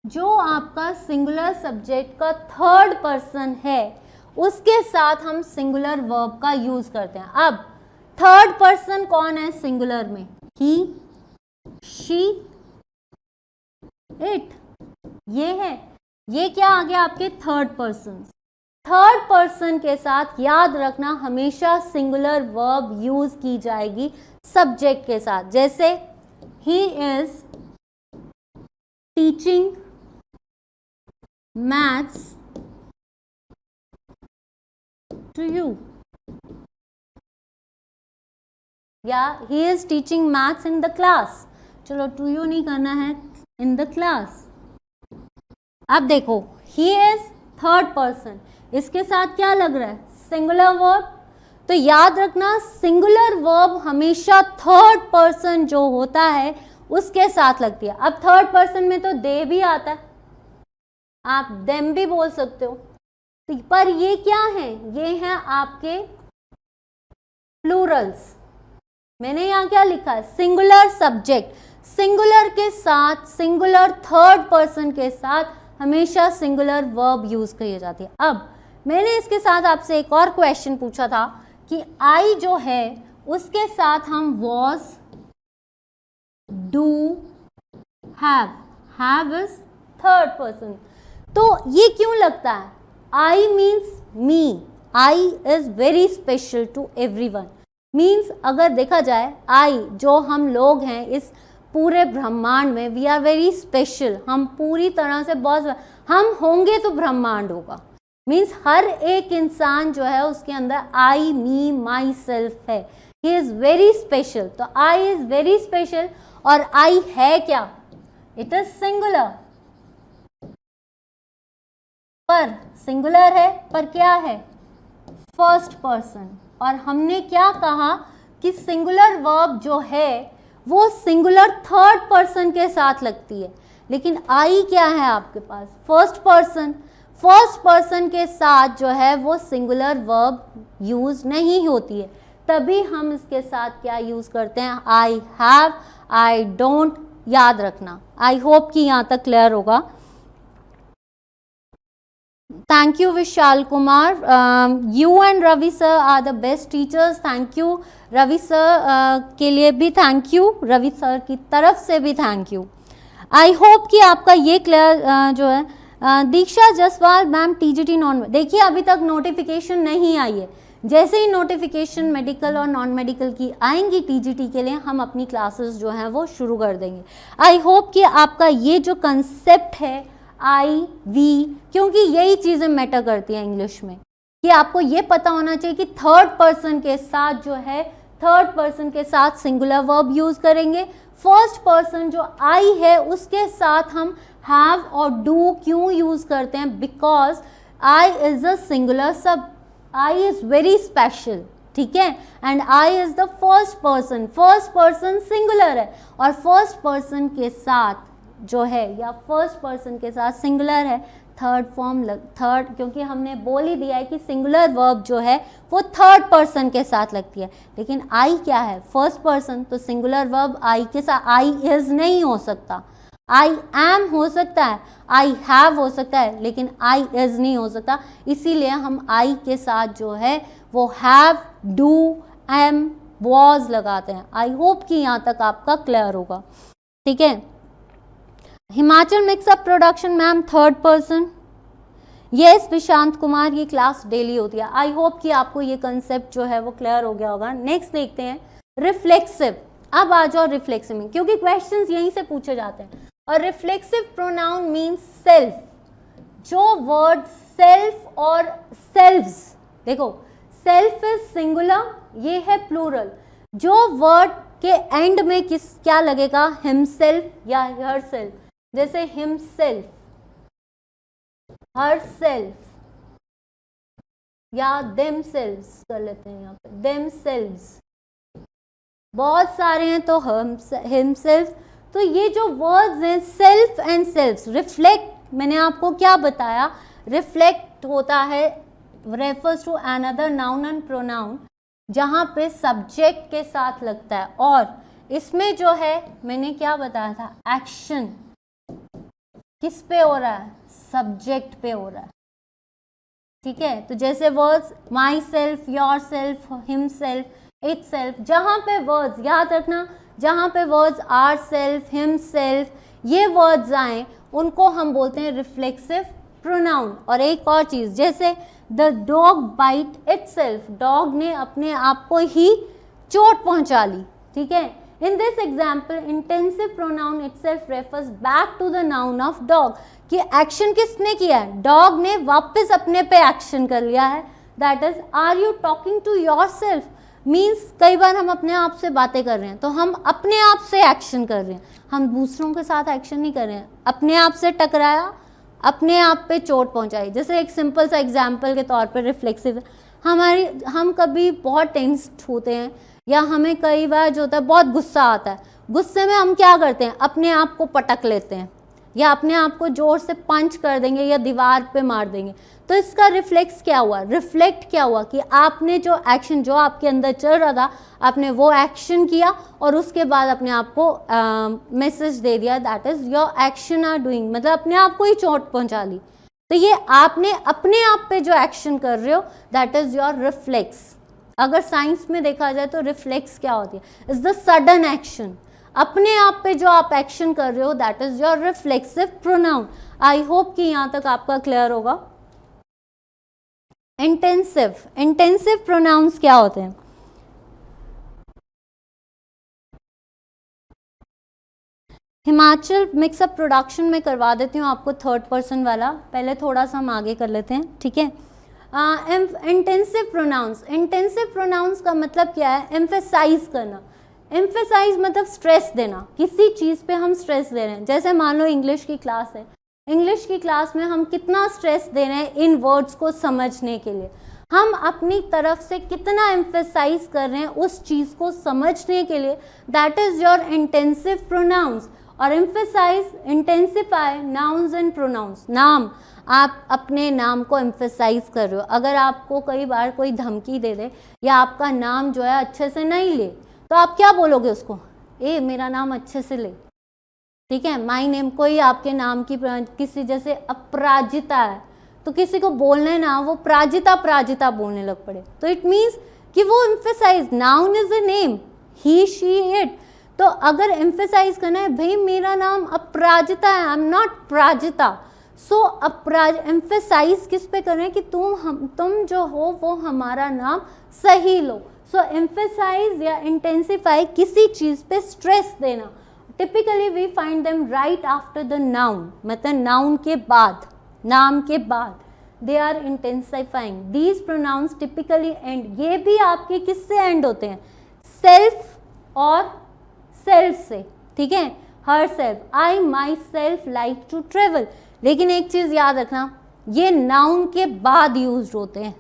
जो आपका सिंगुलर सब्जेक्ट का थर्ड पर्सन है उसके साथ हम सिंगुलर वर्ब का यूज करते हैं. अब थर्ड पर्सन कौन है सिंगुलर में? ही, शी, इट. ये है. ये क्या आ गया आपके थर्ड पर्सन. थर्ड पर्सन के साथ याद रखना हमेशा सिंगुलर वर्ब यूज की जाएगी सब्जेक्ट के साथ. जैसे he is teaching maths to you, या he is teaching maths in the class. चलो टू यू नहीं करना है, इन द क्लास. अब देखो ही इज थर्ड पर्सन, इसके साथ क्या लग रहा है? Singular verb. तो याद रखना सिंगुलर वर्ब हमेशा थर्ड पर्सन जो होता है उसके साथ लगती है. अब थर्ड पर्सन में तो दे भी आता है, आप देम भी बोल सकते हो. पर ये क्या है? ये हैं आपके प्लूरल्स. मैंने यहाँ क्या लिखा है? Singular subject. सिंगुलर के साथ, सिंगुलर थर्ड पर्सन के साथ हमेशा सिंगुलर वर्ब यूज की जाती है. अब मैंने इसके साथ आपसे एक और क्वेश्चन पूछा था कि आई जो है उसके साथ हम was, do, have is third person. तो ये क्यों लगता है? I means me, I is very special to everyone. Means अगर देखा जाए आई जो हम लोग हैं इस पूरे ब्रह्मांड में, वी आर वेरी स्पेशल, हम पूरी तरह से बहुत, हम होंगे तो ब्रह्मांड होगा। मीन्स हर एक इंसान जो है उसके अंदर आई, मी, माई सेल्फ है, ही इज वेरी स्पेशल। तो आई इज वेरी स्पेशल और आई है क्या? इट इज सिंगुलर, पर सिंगुलर है पर क्या है? First person. और हमने क्या कहा कि सिंगुलर वर्ब जो है वो सिंगुलर थर्ड पर्सन के साथ लगती है, लेकिन आई क्या है आपके पास? First person. फर्स्ट पर्सन के साथ जो है वो सिंगुलर वर्ब यूज नहीं होती है, तभी हम इसके साथ क्या यूज करते हैं? I have, I don't. याद रखना। आई होप कि यहाँ तक क्लियर होगा। Thank you Vishal Kumar. You and Ravi sir are the best teachers. Thank you Ravi sir के लिए भी थैंक यू, रवि सर की तरफ से भी थैंक यू। आई होप कि आपका ये क्लियर जो है। दीक्षा जसवाल मैम टीजीटी नॉन, देखिए अभी तक नोटिफिकेशन नहीं आई है, जैसे ही नोटिफिकेशन मेडिकल और नॉन मेडिकल की आएंगी टीजीटी के लिए हम अपनी क्लासेस जो हैं वो शुरू कर देंगे। आई होप कि आपका ये जो कंसेप्ट है आई, वी, क्योंकि यही चीज़ें मैटर करती हैं इंग्लिश में, कि आपको ये पता होना चाहिए कि थर्ड पर्सन के साथ जो है, थर्ड पर्सन के साथ सिंगुलर वर्ब यूज करेंगे। फर्स्ट पर्सन जो आई है उसके साथ हम हैव और डू क्यों यूज करते हैं? Because I is a singular सब, आई इज वेरी स्पेशल, ठीक है, and I is the first person. First person singular है और फर्स्ट पर्सन के साथ जो है या फर्स्ट पर्सन के साथ सिंगुलर है, थर्ड फॉर्म थर्ड, क्योंकि हमने बोल ही दिया है कि सिंगुलर वर्ब जो है वो थर्ड पर्सन के साथ लगती है, लेकिन आई क्या है? First person. तो सिंगुलर वर्ब आई के साथ आई इज नहीं हो सकता, आई एम हो सकता है, आई हैव हो सकता है, लेकिन आई इज नहीं हो सकता। इसीलिए हम आई के साथ जो है वो हैव, डू, एम, वॉज लगाते हैं। आई होप कि यहाँ तक आपका क्लियर होगा, ठीक है। Himachal mixup production ma'am third person. Yes Vishant Kumar, ये क्लास डेली होती है। आई होप कि आपको ये कंसेप्ट जो है वो क्लियर हो गया होगा। नेक्स्ट देखते हैं रिफ्लेक्सिव। अब आ जाओ रिफ्लेक्सिव में, क्योंकि क्वेश्चंस यहीं से पूछे जाते हैं। और रिफ्लेक्सिव प्रोनाउन मीन्स सेल्फ। जो वर्ड सेल्फ और सेल्व्स, देखो सेल्फ इज सिंगुलर, ये है प्लूरल। जो वर्ड के एंड में क्या लगेगा? हिमसेल्फ या हरसेल्फ। जैसे हिमसेल्फ, हरसेल्फ या देमसेल्व्स कर लेते हैं यहाँ पे, देमसेल्व्स बहुत सारे हैं तो हिमसेल्फ। तो ये जो वर्ड्स हैं सेल्फ एंड सेल्फ्स, रिफ्लेक्ट, मैंने आपको क्या बताया? रिफ्लेक्ट होता है, refers to another noun and pronoun, जहाँ पे सब्जेक्ट के साथ लगता है। और इसमें जो है मैंने क्या बताया था? एक्शन किस पे हो रहा है? सब्जेक्ट पे हो रहा है, ठीक है। तो जैसे words myself, yourself, himself, itself, जहाँ पे वर्ड्स, याद रखना, जहाँ पे words are self, himself, ये वर्ड्स आए उनको हम बोलते हैं रिफ्लेक्सिव प्रोनाउन। और एक और चीज़, जैसे the dog bite itself, dog ने अपने आप को ही चोट पहुंचा ली, ठीक है। In this example intensive pronoun itself refers back to the noun of dog, कि एक्शन किसने किया है? डॉग ने वापस अपने पे एक्शन कर लिया है। That is are you talking to yourself, means कई बार हम अपने आप से बातें कर रहे हैं तो हम अपने आप से एक्शन कर रहे हैं, हम दूसरों के साथ एक्शन नहीं कर रहे हैं। अपने आप से टकराया, अपने आप पे चोट पहुंचाई। जैसे एक सिंपल सा एग्जाम्पल के तौर पर रिफ्लेक्सिव, हम कभी बहुत टेंस्ड होते हैं या हमें कई बार जो होता है बहुत गुस्सा आता है, गुस्से में हम क्या करते हैं? अपने आप को पटक लेते हैं या अपने आप को जोर से पंच कर देंगे या दीवार पे मार देंगे। तो इसका रिफ्लेक्स क्या हुआ? रिफ्लेक्ट क्या हुआ कि आपने जो एक्शन जो आपके अंदर चल रहा था, आपने वो एक्शन किया और उसके बाद अपने आप को मैसेज दे दिया, that is your action are doing, मतलब अपने आप को ही चोट पहुंचा ली। तो ये आपने अपने आप पे जो एक्शन कर रहे हो दैट इज योर रिफ्लेक्स। अगर साइंस में देखा जाए तो रिफ्लेक्स क्या होती है, इज द सडन एक्शन। अपने आप पे जो आप एक्शन कर रहे हो that is your reflexive pronoun. I hope कि यहां तक आपका क्लियर होगा। इंटेंसिव प्रोनाउंस क्या होते हैं? हिमाचल मिक्सअप प्रोडक्शन में करवा देती हूँ आपको थर्ड पर्सन वाला, पहले थोड़ा सा हम आगे कर लेते हैं, ठीक है। इंटेंसिव प्रोनाउंस का मतलब क्या है? एम्फेसाइज करना। एम्फेसाइज मतलब स्ट्रेस देना, किसी चीज़ पे हम स्ट्रेस दे रहे हैं। जैसे मान लो इंग्लिश की क्लास है, इंग्लिश की क्लास में हम कितना स्ट्रेस दे रहे हैं इन वर्ड्स को समझने के लिए, हम अपनी तरफ से कितना एम्फेसाइज कर रहे हैं उस चीज़ को समझने के लिए, that is your intensive pronouns. और emphasize, intensify nouns and pronouns. नाम, आप अपने नाम को एम्फेसाइज कर रहे हो। अगर आपको कई बार कोई धमकी दे दे या आपका नाम जो है अच्छे से नहीं ले, तो आप क्या बोलोगे उसको? ए मेरा नाम अच्छे से ले, ठीक है। माई नेम, कोई आपके नाम की किसी, जैसे अपराजिता है तो किसी को बोलने ना वो प्राजिता बोलने लग पड़े, तो इट मीन्स कि वो emphasize, noun is a name, he she it. तो अगर एम्फेसाइज करना है, भाई मेरा नाम अपराजिता है, I am not Prajita, so emphasize किस पे कर रहे हैं कि तुम जो हो वो हमारा नाम सही लो। सो एम्फेसाइज या इंटेंसिफाई, किसी चीज पे स्ट्रेस देना। Typically we find them right after the noun, मतलब नाउन के बाद, नाम के बाद they are intensifying. These pronouns typically and, ये भी आपके किससे एंड होते हैं? सेल्फ और सेल्फ से, ठीक है। Herself, I myself like to travel. लेकिन एक चीज याद रखना, ये नाउन के बाद यूज होते हैं,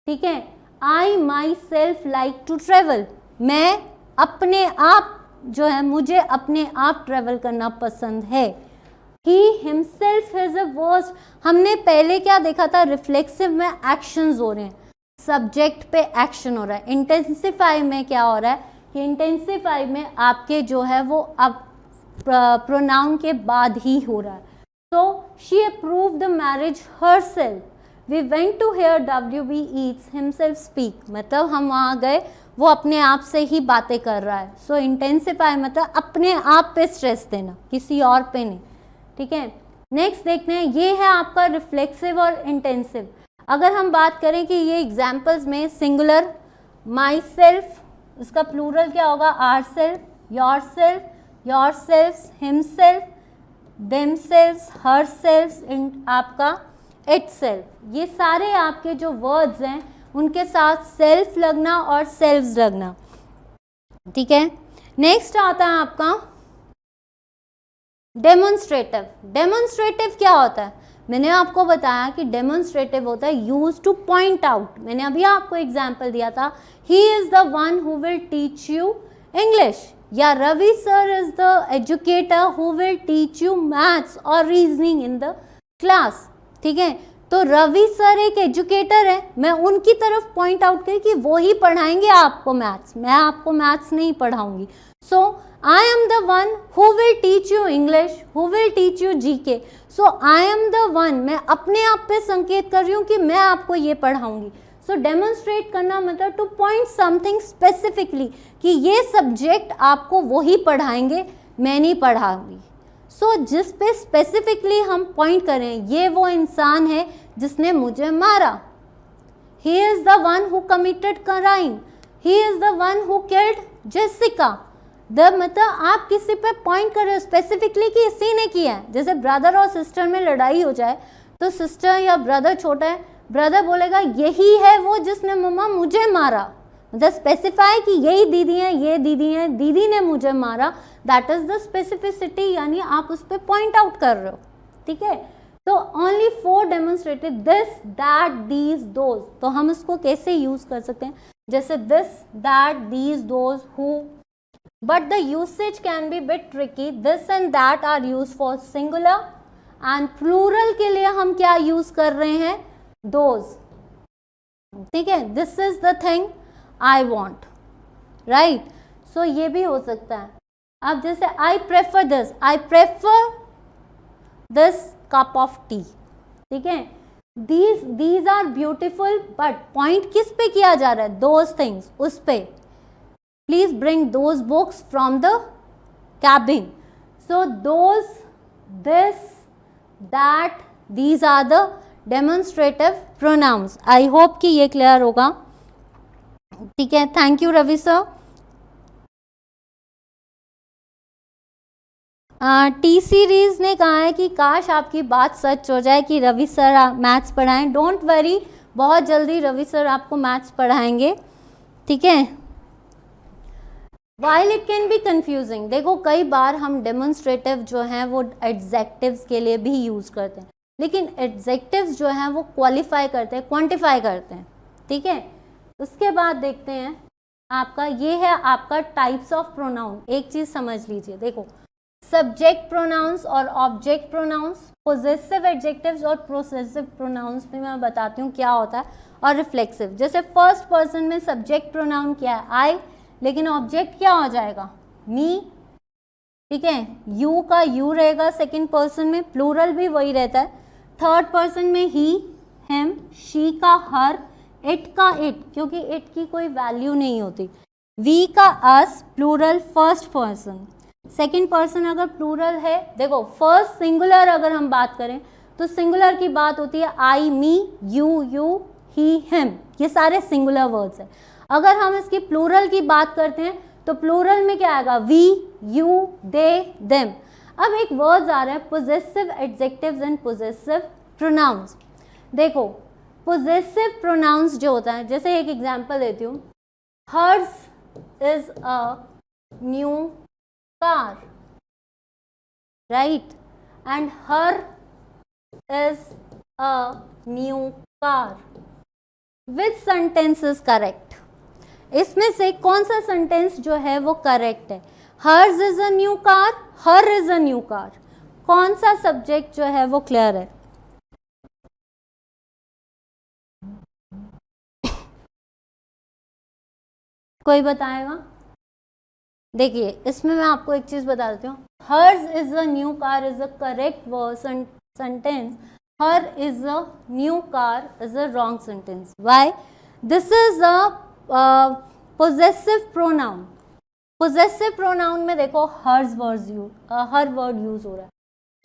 ठीक है। I myself like to travel, मैं अपने आप जो है, मुझे अपने आप ट्रेवल करना पसंद है। He himself is a worst, हमने पहले क्या देखा था? रिफ्लेक्सिव में एक्शंस हो रहे हैं, सब्जेक्ट पे एक्शन हो रहा है। इंटेंसिफाई में क्या हो रहा है कि इंटेंसिफाई में आपके जो है वो अब प्रोनाउन के बाद ही हो रहा है। तो she approve the marriage herself, we went to here WB eats himself speak, मतलब हम वहाँ गए, वो अपने आप से ही बातें कर रहा है। सो इंटेंसिफाई मतलब अपने आप पे स्ट्रेस देना, किसी और पे नहीं, ठीक है। नेक्स्ट देखते हैं, ये है आपका रिफ्लेक्सिव और इंटेंसिव। अगर हम बात करें कि ये एग्जाम्पल्स में सिंगुलर, माई सेल्फ, इसका प्लूरल क्या होगा? Our self, yourself, yourself, himself, them self, herself, आपका इट सेल्फ। ये सारे आपके जो वर्ड्स हैं उनके साथ सेल्फ लगना और सेल्व्स लगना, ठीक है। नेक्स्ट आता है आपका डेमोन्स्ट्रेटिव। डेमोन्स्ट्रेटिव क्या होता है? मैंने आपको बताया कि डेमोन्स्ट्रेटिव होता है यूज टू पॉइंट आउट। मैंने अभी आपको एग्जाम्पल दिया था, he is the one who will teach you English, या Ravi sir is the educator who will teach you maths और रीजनिंग इन द क्लास, ठीक है। तो रवि सर एक एजुकेटर है, मैं उनकी तरफ पॉइंट आउट करी कि वो ही पढ़ाएंगे आपको मैथ्स, मैं आपको मैथ्स नहीं पढ़ाऊंगी। सो I am the one who will teach you English, who will teach you GK. So I am the one, मैं अपने आप पे संकेत कर रही हूँ कि मैं आपको ये पढ़ाऊंगी। So demonstrate करना मतलब to point something specifically, कि ये सब्जेक्ट आपको वही पढ़ाएंगे, मैं नहीं पढ़ाऊंगी। So जिस पे specifically हम पॉइंट करें, ये वो इंसान है जिसने मुझे मारा, he is the one who committed crime, he is the one who killed Jessica। मतलब आप किसी पे पॉइंट कर रहे हो स्पेसिफिकली कि इसी ने किया है। जैसे ब्रदर और सिस्टर में लड़ाई हो जाए तो सिस्टर या ब्रदर छोटा है, ब्रदर बोलेगा यही है वो जिसने मम्मा मुझे मारा, मतलब स्पेसिफाई कि यही दीदी है, ये दीदी है, दीदी ने मुझे मारा, दैट इज द स्पेसिफिसिटी, यानी आप उस पर पॉइंट आउट कर रहे हो, ठीक है। तो only four demonstrated, this that these those. तो हम इसको कैसे यूज कर सकते हैं? जैसे this that these those who, but the usage can be bit tricky. This and that are used for singular and plural के लिए हम क्या यूज कर रहे हैं? those, ठीक है। This is the thing I want, right? So ये भी हो सकता है। अब जैसे I prefer this, I prefer this cup of tea, ठीक है, these are beautiful, but point किस पे किया जा रहा है, those things, उस पे. Please bring those books from the cabin. So those, this, that, these are the demonstrative pronouns. I hope कि ये clear होगा. ठीक है, thank you Ravi sir. T series ने कहा है कि काश आपकी बात सच हो जाए कि रवि सर मैथ्स पढ़ाएं. डोंट वरी, बहुत जल्दी रवि सर आपको मैथ्स पढ़ाएंगे. ठीक है. While it can be confusing, देखो कई बार हम डेमोन्स्ट्रेटिव जो हैं वो एडजेक्टिव्स के लिए भी यूज़ करते हैं, लेकिन एडजेक्टिव्स जो हैं वो क्वालिफाई करते हैं, क्वांटिफाई करते हैं. ठीक है. उसके बाद देखते हैं आपका, ये है आपका टाइप्स ऑफ प्रोनाउन. एक चीज़ समझ लीजिए, देखो सब्जेक्ट प्रोनाउंस और ऑब्जेक्ट प्रोनाउंस, पोजेसिव एडजेक्टिव्स और प्रोसेसिव प्रोनाउंस में मैं बताती हूँ क्या होता है, और रिफ्लेक्सिव. जैसे फर्स्ट पर्सन में सब्जेक्ट प्रोनाउन क्या है, आई, लेकिन ऑब्जेक्ट क्या हो जाएगा, मी. ठीक है. यू का यू रहेगा सेकंड पर्सन में, प्लूरल भी वही रहता है. थर्ड पर्सन में ही, हिम, शी का हर, इट का इट, क्योंकि इट की कोई वैल्यू नहीं होती. वी का us, plural first person. Second person अगर प्लूरल है, देखो फर्स्ट सिंगुलर अगर हम बात करें तो सिंगुलर की बात होती है आई, मी, यू, ही, हिम, ये सारे सिंगुलर वर्ड्स हैं. अगर हम इसकी प्लूरल की बात करते हैं तो प्लूरल में क्या आएगा, वी, यू, दे, देम. अब एक वर्ड्स आ रहे हैं possessive adjectives and possessive pronouns. देखो पोजेसिव प्रोनाउंस जो होता है, जैसे एक एग्जांपल देती हूँ, hers is a new car, right, and her is a new car. Which sentence is correct? इसमें से कौन सा सेंटेंस जो है वो करेक्ट है? hers is a new car, her is a new car. कौन सा सब्जेक्ट जो है वो क्लियर है? कोई बताएगा? देखिए इसमें मैं आपको एक चीज बता देती हूँ, hers is a new car is a correct sentence, her is a new car is a wrong sentence. Why? This is a possessive pronoun. Possessive pronoun में देखो हर वर्ड यूज हो रहा है.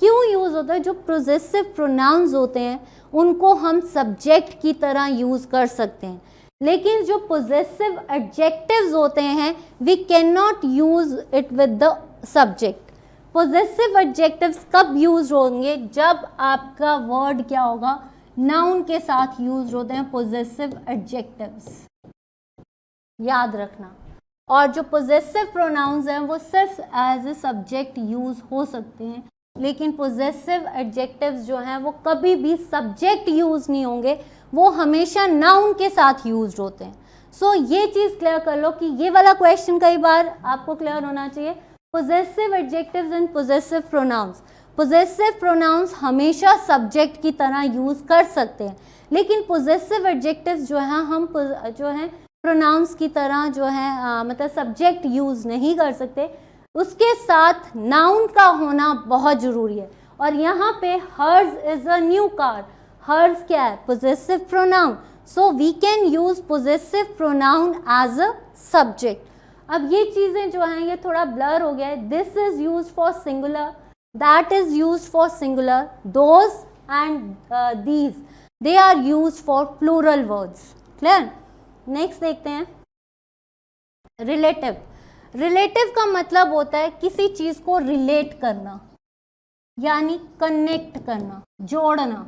क्यों यूज होता है? जो पोजेसिव प्रोनाउंस होते हैं उनको हम सब्जेक्ट की तरह यूज कर सकते हैं, लेकिन जो पोजेसिव एडजेक्टिव्स होते हैं we can not use it with the subject. Possessive adjectives कब यूज होंगे? जब आपका वर्ड क्या होगा, नाउन के साथ यूज होते हैं पोजेसिव एडजेक्टिव्स, याद रखना. और जो पोजेसिव प्रोनाउंस हैं वो सिर्फ एज ए सब्जेक्ट यूज हो सकते हैं, लेकिन पोजेसिव एडजेक्टिव्स जो हैं वो कभी भी सब्जेक्ट यूज नहीं होंगे, वो हमेशा नाउन के साथ यूज होते हैं. सो ये चीज़ क्लियर कर लो कि ये वाला क्वेश्चन कई बार आपको क्लियर होना चाहिए. Possessive adjectives and possessive pronouns. Possessive pronouns हमेशा सब्जेक्ट की तरह यूज कर सकते हैं, लेकिन पोजेसिव एडजेक्टिव्स जो है हम जो है प्रोनाउंस की तरह जो है मतलब सब्जेक्ट यूज नहीं कर सकते. उसके साथ नाउन का होना बहुत ज़रूरी है. और यहाँ पे hers is a new car, hers क्या है? Possessive pronoun. So we can use possessive pronoun as a subject. अब ये चीज़ें जो हैं ये थोड़ा ब्लर हो गया है. This is use for singular, that is use for singular, those and these they are use for plural words. Clear? Next देखते हैं रिलेटिव. रिलेटिव का मतलब होता है किसी चीज को रिलेट करना, यानी कनेक्ट करना, जोड़ना.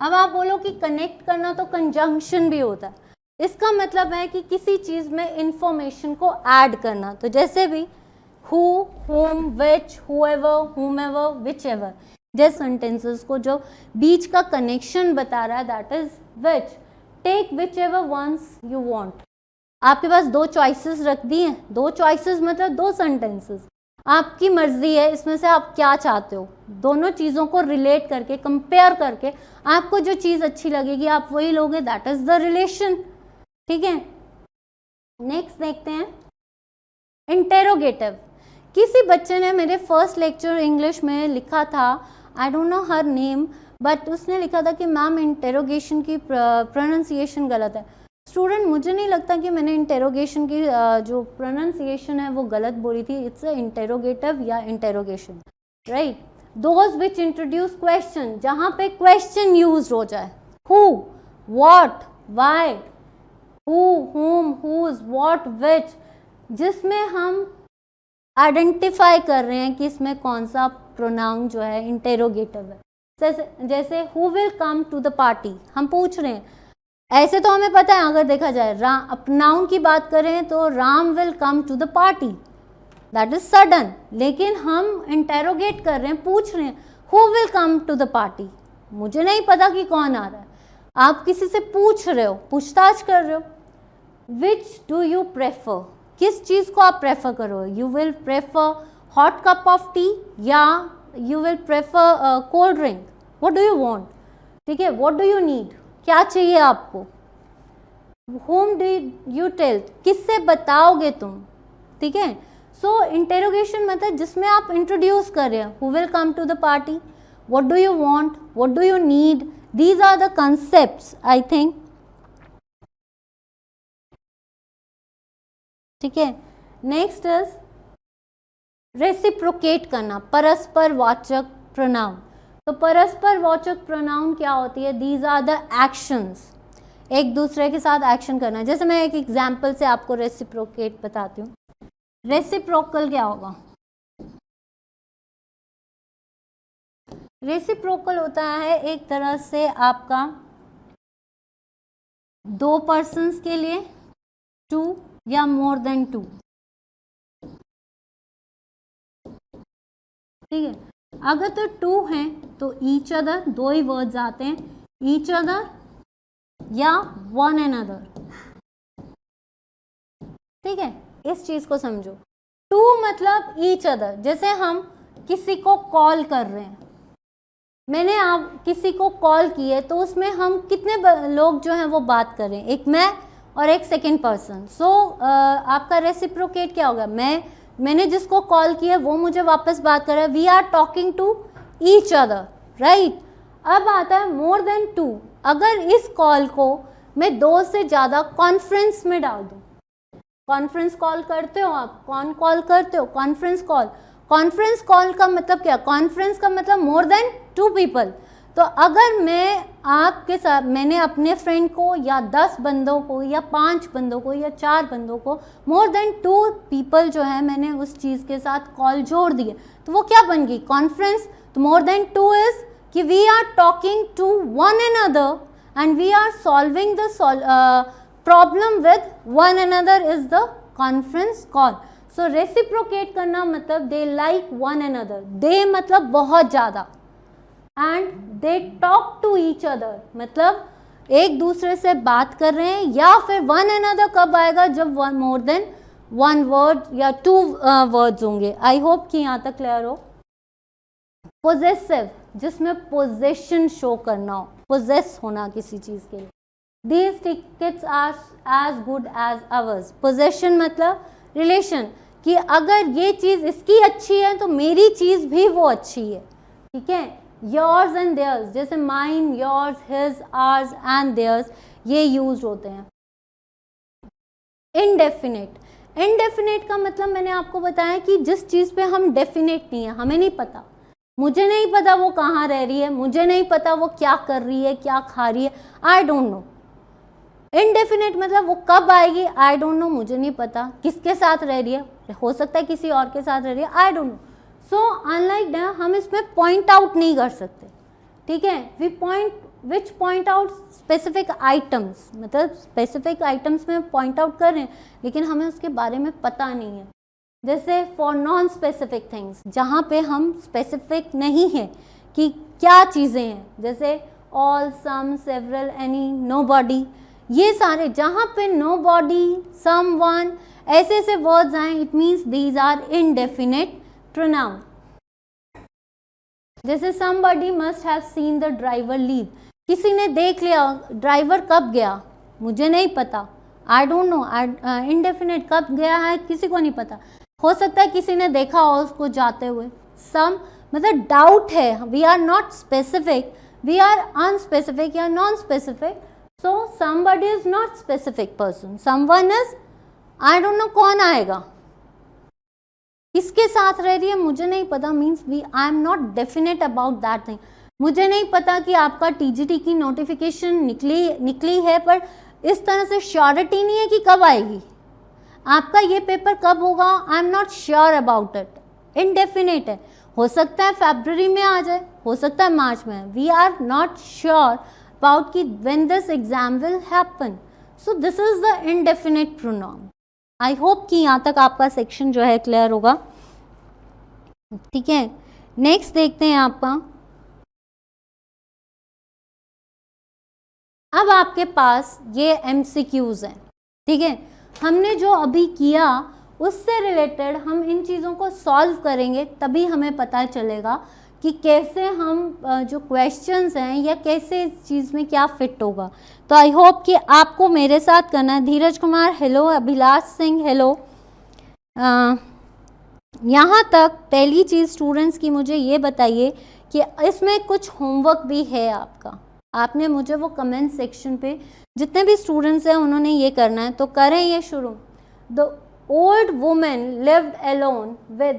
अब आप बोलो कि कनेक्ट करना तो कंजंक्शन भी होता है. इसका मतलब है कि किसी चीज में इंफॉर्मेशन को ऐड करना. तो जैसे भी who, whom, which, whoever, whomever, whichever, जैसे सेंटेंसेस को जो बीच का कनेक्शन बता रहा है that is which. Take whichever ones you want. आपके पास दो चॉइसेस रख दी हैं. दो चॉइसेस मतलब दो सेंटेंसेस, आपकी मर्जी है इसमें से आप क्या चाहते हो. दोनों चीज़ों को रिलेट करके, कंपेयर करके आपको जो चीज़ अच्छी लगेगी आप वही लोगे. That is the relation. ठीक है. नेक्स्ट देखते हैं इंटेरोगेटिव. किसी बच्चे ने मेरे फर्स्ट लेक्चर इंग्लिश में लिखा था, आई don't no her name, but उसने लिखा था कि मैम इंटेरोगेशन की प्रोनाउंसिएशन गलत है। स्टूडेंट, मुझे नहीं लगता कि मैंने इंटेरोगेशन की जो प्रोनाउंसिएशन है वो गलत बोली थी। इट्स अ इंटेरोगेटिव या interrogation, right. Those which introduce question, जहाँ पे क्वेश्चन यूज हो जाए, who, what, why, who, whom, whose, what, which, जिसमें हम आइडेंटिफाई कर रहे हैं कि इसमें कौन सा प्रोनाउन जो है इंटेरोगेटिव है। जैसे who will come to the party, हम पूछ रहे हैं। ऐसे तो हमें पता है, अगर देखा जाए नाउन की बात करें तो Ram will come to the party, that is sudden. लेकिन हम इंटेरोगेट कर रहे हैं, पूछ रहे हैं who will come to the party, मुझे नहीं पता कि कौन आ रहा है। आप किसी से पूछ रहे हो, पूछताछ कर रहे हो। विच डू यू प्रेफर, किस चीज़ को आप प्रेफर करो? You will prefer hot cup of tea या you will prefer cold drink, what do you want, ठीक है, व्हाट डू यू नीड, क्या चाहिए आपको। whom do you tell, किससे बताओगे तुम, ठीक है। सो इंटेरोगेशन मतलब जिसमें आप इंट्रोड्यूस कर रहे हैं, who will come to the party, what do you want, what do you need, these are the concepts I think, ठीक है। नेक्स्ट इज रेसिप्रोकेट करना, परस्पर वाचक प्रोनाउन। तो परस्पर वाचक प्रोनाउन क्या होती है? दीज आर द एक्शंस, एक दूसरे के साथ एक्शन करना। जैसे मैं एक एग्जांपल से आपको रेसिप्रोकेट बताती हूँ। रेसिप्रोकल क्या होगा? रेसिप्रोकल होता है एक तरह से आपका दो पर्सन्स के लिए, टू या मोर देन टू, ठीक है। अगर तो टू हैं तो ईच अदर, दो ही वर्ड्स आते हैं, ईच अदर या वन एंड अदर, ठीक है। इस चीज को समझो। टू मतलब ईच अदर, जैसे हम किसी को कॉल कर रहे हैं, मैंने आप किसी को कॉल की है तो उसमें हम कितने लोग जो हैं वो बात कर रहे हैं, एक मैं और एक सेकेंड पर्सन। सो आपका रेसिप्रोकेट क्या होगा? मैंने जिसको कॉल किया वो मुझे वापस बात कर रहा है, we are talking to each other, right. अब आता है मोर देन टू। अगर इस कॉल को मैं दो से ज़्यादा कॉन्फ्रेंस में डाल दूँ, कॉन्फ्रेंस कॉल करते हो आप, कौन कॉल करते हो? Conference call. कॉन्फ्रेंस कॉल का मतलब क्या? कॉन्फ्रेंस का मतलब मोर देन टू पीपल। तो अगर मैं आपके साथ, मैंने अपने फ्रेंड को या 10 बंदों को या 5 बंदों को या 4 बंदों को, मोर देन 2 पीपल जो है मैंने उस चीज़ के साथ कॉल जोड़ दिए, तो वो क्या बन गई? कॉन्फ्रेंस। तो मोर देन 2 इज कि we are talking to one another and we are solving the problem with one another is the conference call. So reciprocate करना मतलब they like one another, they मतलब बहुत ज़्यादा, and they talk to each other मतलब एक दूसरे से बात कर रहे हैं। या फिर वन अनदर कब आएगा? जब मोर देन वन वर्ड या 2 वर्ड्स होंगे। आई होप कि यहाँ तक क्लियर हो। पोजेसिव, जिसमें पोजेशन शो करना हो, पोजेस होना किसी चीज़ के लिए। These tickets are as good as ours. Possession मतलब रिलेशन, कि अगर ये चीज़ इसकी अच्छी है तो मेरी चीज़ भी वो अच्छी है, ठीक है। योर्स एंड देयर्स, जैसे mine, yours, his, ours and theirs, ये यूज होते हैं। इनडेफिनेट, इनडेफिनेट का मतलब मैंने आपको बताया कि जिस चीज़ पे हम डेफिनेट नहीं है, हमें नहीं पता, मुझे नहीं पता वो कहाँ रह रही है, मुझे नहीं पता वो क्या कर रही है, क्या खा रही है, आई डोंट नो। इनडेफिनेट मतलब वो कब आएगी, आई डोंट नो, मुझे नहीं पता। किसके साथ रह रही है, हो सकता है किसी और के साथ रह रही है, I don't know. So unlike that हम इसमें पॉइंट आउट नहीं कर सकते, ठीक है। We point out specific items, मतलब स्पेसिफिक आइटम्स में पॉइंट आउट कर रहे हैं लेकिन हमें उसके बारे में पता नहीं है। जैसे फॉर नॉन स्पेसिफिक थिंग्स, जहाँ पे हम स्पेसिफिक नहीं है कि क्या चीज़ें हैं, जैसे ऑल, सम, सेवरल, एनी, नोबॉडी, ये सारे जहाँ पे नोबॉडी, समवन ऐसे ऐसे वर्ड्स आए, it means these are indefinite pronoun. जैसे somebody must have seen the driver leave, किसी ने देख लिया ड्राइवर कब गया, मुझे नहीं पता, आई डोंट नो। इनडेफिनेट कब गया है किसी को नहीं पता, हो सकता है किसी ने देखा हो उसको जाते हुए। सम मतलब डाउट है, we are not specific we are unspecific या non specific, so somebody is not specific person, someone is, I don't know कौन आएगा, किसके साथ रह रही है मुझे नहीं पता, means we I am not definite about that thing. मुझे नहीं पता कि आपका टीजीटी की नोटिफिकेशन निकली है, पर इस तरह से श्योरिटी नहीं है कि कब आएगी, आपका ये पेपर कब होगा, आई am not sure about it, indefinite है, हो सकता है फरवरी में आ जाए, हो सकता है मार्च में, we are not sure about कि when this exam will happen, so this is the indefinite pronoun. I hope कि यहाँ तक आपका सेक्शन जो है क्लियर होगा, ठीक है। नेक्स्ट देखते हैं आपका, अब आपके पास ये MCQs हैं, ठीक है, हमने जो अभी किया उससे रिलेटेड हम इन चीज़ों को सॉल्व करेंगे, तभी हमें पता चलेगा कि कैसे हम जो क्वेश्चंस हैं या कैसे इस चीज़ में क्या फिट होगा। तो आई होप कि आपको मेरे साथ करना है। धीरज कुमार हेलो, अभिलाष सिंह हेलो। यहाँ तक पहली चीज़ स्टूडेंट्स की मुझे ये बताइए कि इसमें कुछ होमवर्क भी है आपका, आपने मुझे वो कमेंट सेक्शन पे जितने भी स्टूडेंट्स हैं उन्होंने ये करना है, तो करें ये शुरू। The old women lived alone with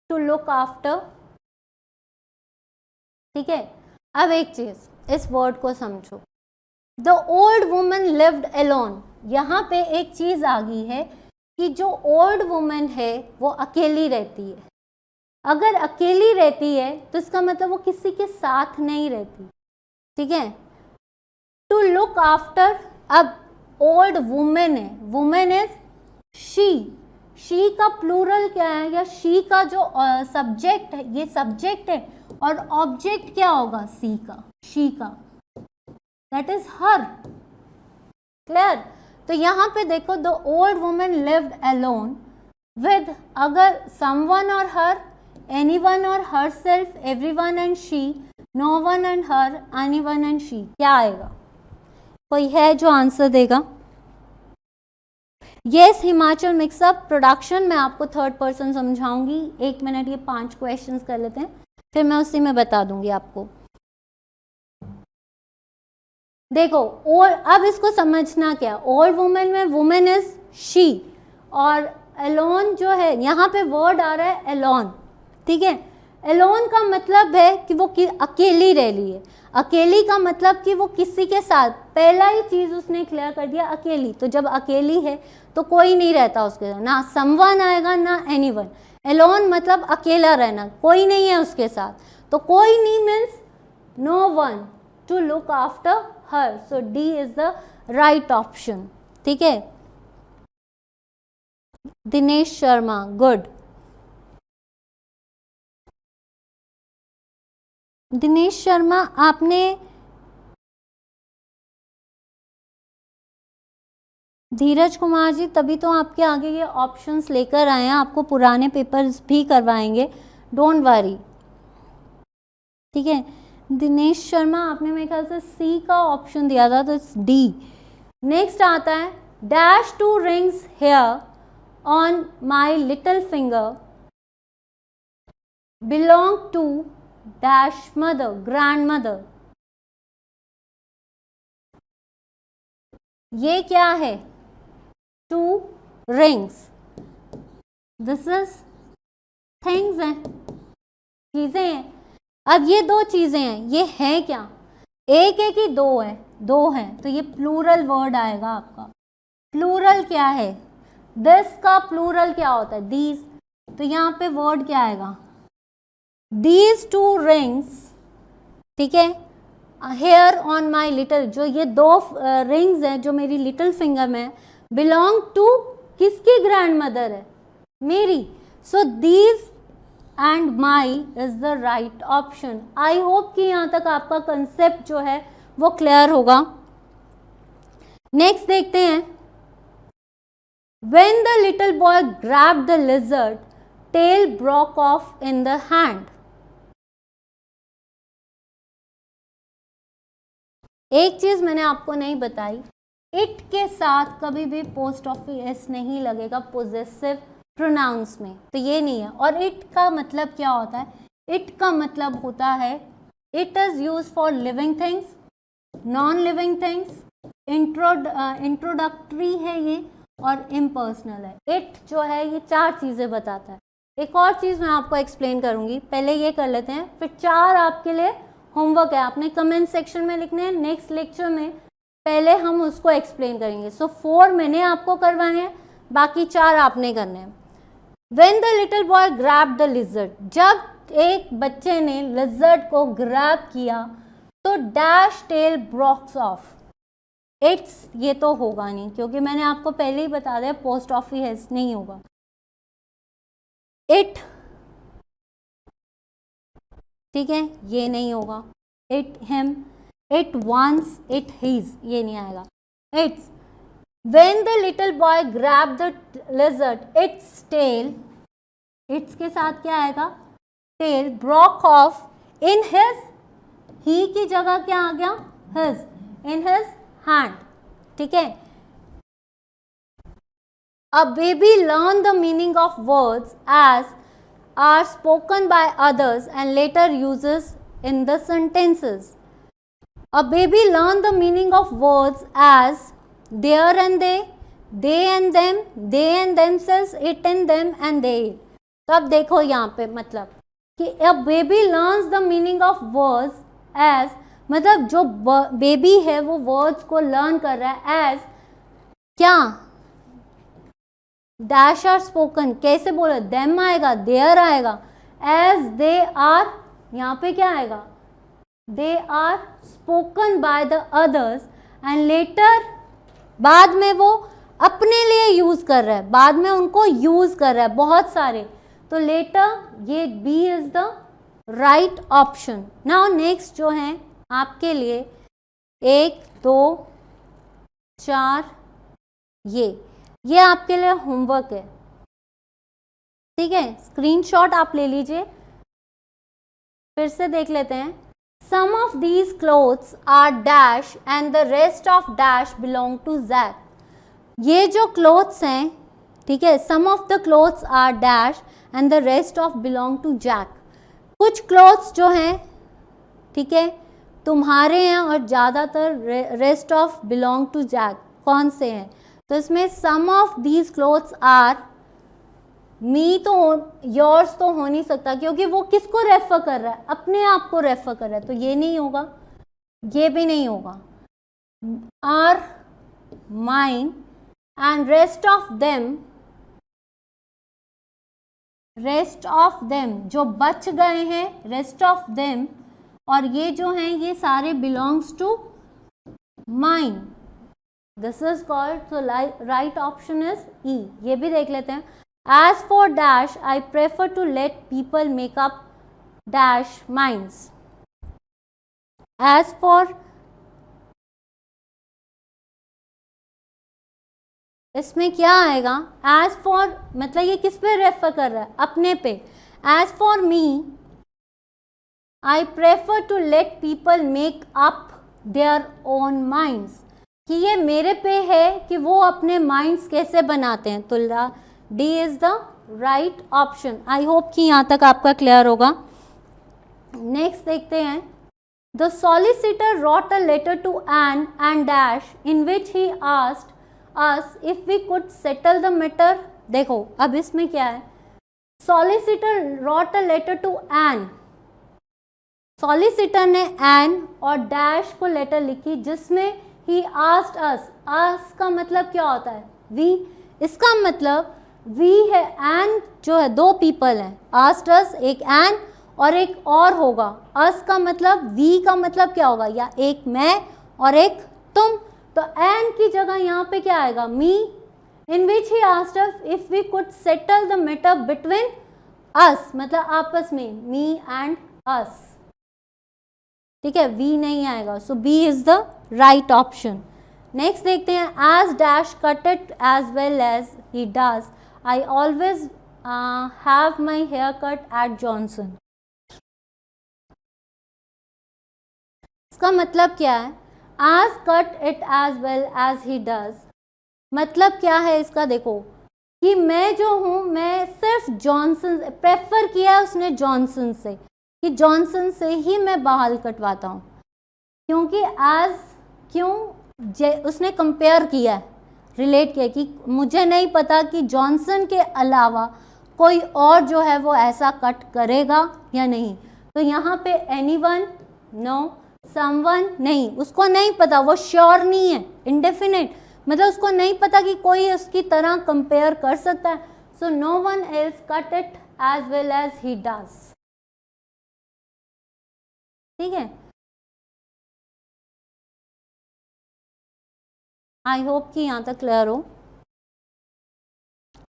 two look after, ठीक है। अब एक चीज इस वर्ड को समझो, the old women lived alone, यहाँ पे एक चीज आ गई है कि जो ओल्ड वुमेन है वो अकेली रहती है। अगर अकेली रहती है तो इसका मतलब वो किसी के साथ नहीं रहती, ठीक है। टू लुक आफ्टर, अब ओल्ड वुमेन है, वुमेन इज शी का प्लूरल क्या है, या शी का जो सब्जेक्ट है, ये सब्जेक्ट है, और ऑब्जेक्ट क्या होगा, शी का, दैट इज हर, क्लियर। तो यहाँ पे देखो, the old women lived alone with, अगर समवन और हर, एनीवन और herself, everyone and she, no one and her, anyone and she, क्या आएगा, कोई है जो आंसर देगा? यस हिमाचल मिक्सअप प्रोडक्शन, मैं आपको थर्ड पर्सन समझाऊंगी, 1 मिनट, ये 5 क्वेश्चंस कर लेते हैं, फिर मैं उसी में बता दूंगी आपको। देखो और अब इसको समझना क्या, ओल्ड वुमेन में वुमेन इज शी, और अलोन जो है यहाँ पे वर्ड आ रहा है अलोन, ठीक है। अलोन का मतलब है कि वो अकेली रह रही है, अकेली का मतलब कि वो किसी के साथ, पहला ही चीज उसने क्लियर कर दिया, अकेली, तो जब अकेली है तो कोई नहीं रहता उसके साथ, ना समवन आएगा ना एनीवन। अलोन मतलब अकेला रहना, कोई नहीं है उसके साथ, तो कोई नहीं means no one to look after her, so D is the right option, ठीक है। दिनेश शर्मा गुड, दिनेश शर्मा आपने, धीरज कुमार जी तभी तो आपके आगे ये ऑप्शंस लेकर आए हैं, आपको पुराने पेपर्स भी करवाएंगे, डोंट वरी, ठीक है। दिनेश शर्मा आपने मेरे ख्याल से सी का ऑप्शन दिया था, तो इट्स डी। नेक्स्ट आता है, dash 2 rings here on my little finger belong to dash mother, grandmother, ये क्या है, 2 रिंग्स, दिस इज थिंग्स हैं, चीजें हैं। अब ये 2 चीजें हैं, ये हैं क्या, एक है कि 2 है, 2 हैं, तो ये प्लूरल वर्ड आएगा आपका। प्लूरल क्या है, दिस का प्लूरल क्या होता है, दीज, तो यहाँ पे वर्ड क्या आएगा, दीज 2 रिंग्स, ठीक है, हेयर ऑन माई लिटिल, जो ये 2 रिंग्स हैं जो मेरी लिटिल फिंगर में, बिलोंग टू किसकी ग्रैंड मदर है, मेरी, so these and my is the right option. I hope कि यहाँ तक आपका कंसेप्ट जो है वो क्लियर होगा। नेक्स्ट देखते हैं, when the little boy grabbed the lizard, tail broke off in the hand. एक चीज मैंने आपको नहीं बताई, इट के साथ कभी भी पोस्ट ऑफिस नहीं लगेगा पोजेसिव प्रोनाउंस में, तो ये नहीं है। और इट का मतलब क्या होता है, इट का मतलब होता है it is use for living things, non living things, introductory है ये और इम्पर्सनल है। इट जो है ये 4 चीज़ें बताता है। एक और चीज़ मैं आपको एक्सप्लेन करूंगी, पहले ये कर लेते हैं, फिर 4 आपके लिए होमवर्क है, आपने कमेंट सेक्शन में लिखने हैं। नेक्स्ट लेक्चर में पहले हम उसको एक्सप्लेन करेंगे। सो 4 मैंने आपको करवाए हैं, बाकी 4 आपने करने हैं। When the little boy grabbed the lizard, जब एक बच्चे ने lizard को ग्रैब किया तो dash tail broke off. It's ये तो होगा नहीं, क्योंकि मैंने आपको पहले ही बता दिया पोस्ट ऑफिस नहीं होगा। It, ठीक है, ये नहीं होगा। It him, it once, it his, ये नहीं आएगा। It's when the little boy grabbed the lizard, its tail, its के साथ क्या आएगा? tail broke off in his, he की जगह क्या आ गया? his, in his hand, ठीक है। A baby learn the meaning of words as are spoken by others and later uses in the sentences. A baby learn the meaning of words as there and they and them, they and themselves, it and them and they. तो अब देखो यहाँ पे मतलब कि a baby learns the meaning of words as, मतलब जो baby है वो वर्ड्स को लर्न कर रहा है एज क्या? डैश आर स्पोकन, कैसे बोला? देम आएगा, देयर आएगा, एज दे आर, यहाँ पे क्या आएगा? They are spoken by the others and later, बाद में वो अपने लिए यूज कर रहा है, बाद में उनको यूज कर रहा है बहुत सारे, तो लेटर ये B is the right option. Now next जो है आपके लिए 1 2 4 ये आपके लिए होमवर्क है, ठीक है। स्क्रीनशॉट आप ले लीजिए, फिर से देख लेते हैं। Some of these clothes are dash and the rest of dash belong to Jack. ये जो क्लोथ्स हैं, ठीक है, some of the clothes are dash and the rest of belong to Jack. कुछ क्लोथ्स जो हैं, ठीक है, तुम्हारे हैं और ज़्यादातर rest of belong to Jack. कौन से हैं? तो इसमें some of these clothes are, me तो योर्स तो हो नहीं सकता, क्योंकि वो किसको रेफर कर रहा है? अपने आप को रेफर कर रहा है, तो ये नहीं होगा, ये भी नहीं होगा। Our mine and rest of them जो बच गए हैं, रेस्ट ऑफ देम, और ये जो हैं ये सारे belongs to mine. This is called, so right option is E. ये भी देख लेते हैं। As for dash I prefer to let people make up dash minds. As for, इसमें क्या आएगा? एज फॉर मतलब ये किस पे रेफर कर रहा है? अपने पे। As for me I prefer to let people make up their own minds, कि ये मेरे पे है कि वो अपने माइंड्स कैसे बनाते हैं, तो D is the right option. I hope कि यहाँ तक आपका क्लियर होगा। नेक्स्ट देखते हैं। The solicitor wrote a letter to Ann and dash in which he asked us if we could settle the matter. देखो अब इसमें क्या है? Solicitor wrote a letter to Ann, solicitor ने एन और डैश को लेटर लिखी जिसमें ही आस्क्ड अस। आस्क का मतलब क्या होता है? वी। इसका मतलब वी है, एन जो है 2 पीपल हैं, आस्क्ड अस एक एन और एक और होगा। अस का मतलब, वी का मतलब क्या होगा? या एक मैं और एक तुम, तो एन की जगह यहाँ पे क्या आएगा? Me. In which he asked us if we could settle the matter between us, मतलब आपस में, मी एंड अस, ठीक है, वी नहीं आएगा। So B is the right option. Next देखते हैं। As dash cut it as well as he does, I always have my hair cut at Johnson. इसका मतलब क्या है? As cut it as well as he does, मतलब क्या है इसका? देखो कि मैं जो हूँ, मैं सिर्फ जॉनसन प्रेफर किया है उसने जॉनसन से, कि जॉनसन से ही मैं बाल कटवाता हूँ, क्योंकि उसने कंपेयर किया है, रिलेट किया कि मुझे नहीं पता कि जॉनसन के अलावा कोई और जो है वो ऐसा कट करेगा या नहीं। तो यहाँ पे एनीवन, नो, समवन, नहीं, उसको नहीं पता, वो श्योर नहीं है, इंडेफिनेट, मतलब उसको नहीं पता कि कोई उसकी तरह कंपेयर कर सकता है। So no one else cut it as well as he does. ठीक है, आई होप कि यहाँ तक क्लियर हो।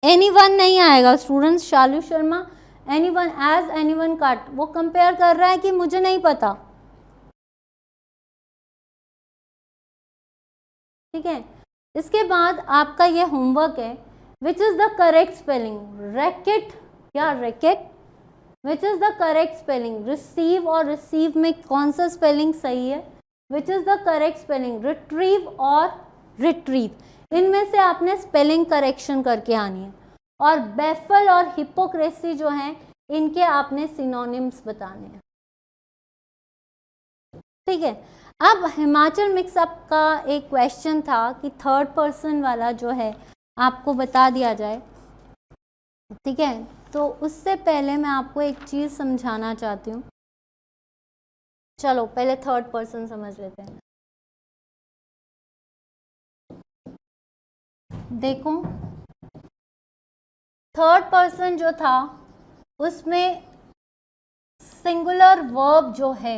एनीवन नहीं आएगा students, Shalu Sharma, anyone as anyone cut, वो कंपेयर कर रहा है कि मुझे नहीं पता। ठीक है, इसके बाद आपका ये होमवर्क है, which is the correct spelling, racket या racket, which is the correct spelling, receive और रिसीव में कौन सा स्पेलिंग सही है, which is the correct spelling, retrieve और रिट्रीव, इनमें से आपने स्पेलिंग करेक्शन करके आनी है। और बेफल और हिपोक्रेसी जो हैं इनके आपने सिनोनिम्स बताने हैं। ठीक है, अब हिमाचल मिक्सअप का एक क्वेश्चन था कि थर्ड पर्सन वाला जो है आपको बता दिया जाए। ठीक है, तो उससे पहले मैं आपको एक चीज़ समझाना चाहती हूँ। चलो पहले थर्ड पर्सन समझ लेते हैं। देखो, थर्ड पर्सन जो था उसमें सिंगुलर वर्ब जो है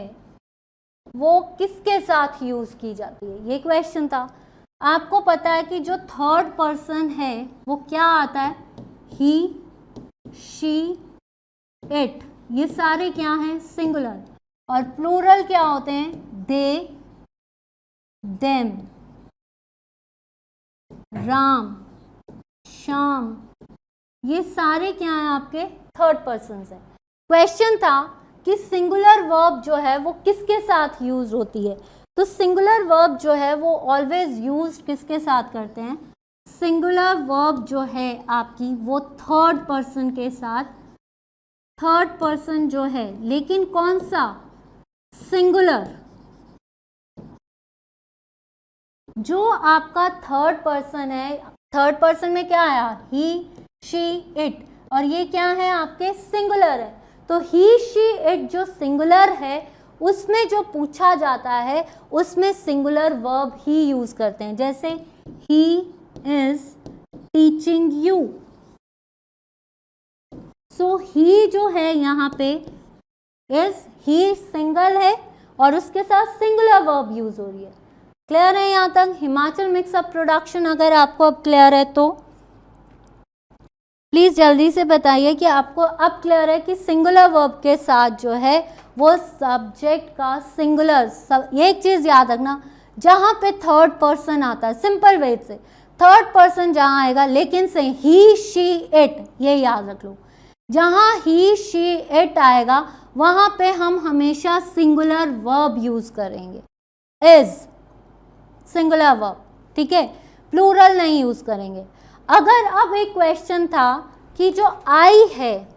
वो किसके साथ यूज की जाती है, ये क्वेश्चन था। आपको पता है कि जो थर्ड पर्सन है वो क्या आता है, ही, शी, इट, ये सारे क्या हैं, सिंगुलर। और प्लूरल क्या होते हैं, दे, देम, राम, श्याम, ये सारे क्या हैं आपके थर्ड पर्सन है। क्वेश्चन था कि सिंगुलर वर्ब जो है वो किसके साथ यूज होती है, तो सिंगुलर वर्ब जो है वो ऑलवेज यूज किसके साथ करते हैं, सिंगुलर वर्ब जो है आपकी वो थर्ड पर्सन के साथ, थर्ड पर्सन जो है, लेकिन कौन सा, सिंगुलर। जो आपका थर्ड पर्सन है, थर्ड पर्सन में क्या आया, ही, शी, इट, और ये क्या है आपके सिंगुलर है। तो ही, शी, इट जो सिंगुलर है उसमें जो पूछा जाता है उसमें सिंगुलर वर्ब ही यूज करते हैं। जैसे ही इज टीचिंग यू, सो ही जो है यहाँ पे इज, ही सिंगल है और उसके साथ सिंगुलर वर्ब यूज हो रही है। क्लियर है यहाँ तक। हिमाचल मिक्सअप प्रोडक्शन अगर आपको अब क्लियर है तो प्लीज जल्दी से बताइए कि आपको अब क्लियर है कि सिंगुलर वर्ब के साथ जो है वो सब्जेक्ट का सिंगुलर। ये एक चीज याद रखना, जहां पे थर्ड पर्सन आता है, सिंपल वे से थर्ड पर्सन जहां आएगा लेकिन से ही, शी, इट, ये याद रख लो। जहां ही, शी, इट आएगा वहां पे हम हमेशा सिंगुलर वर्ब यूज करेंगे, इज सिंगुलर वर्ब, ठीक है, प्लूरल नहीं यूज करेंगे। अगर अब एक क्वेश्चन था कि जो आई है,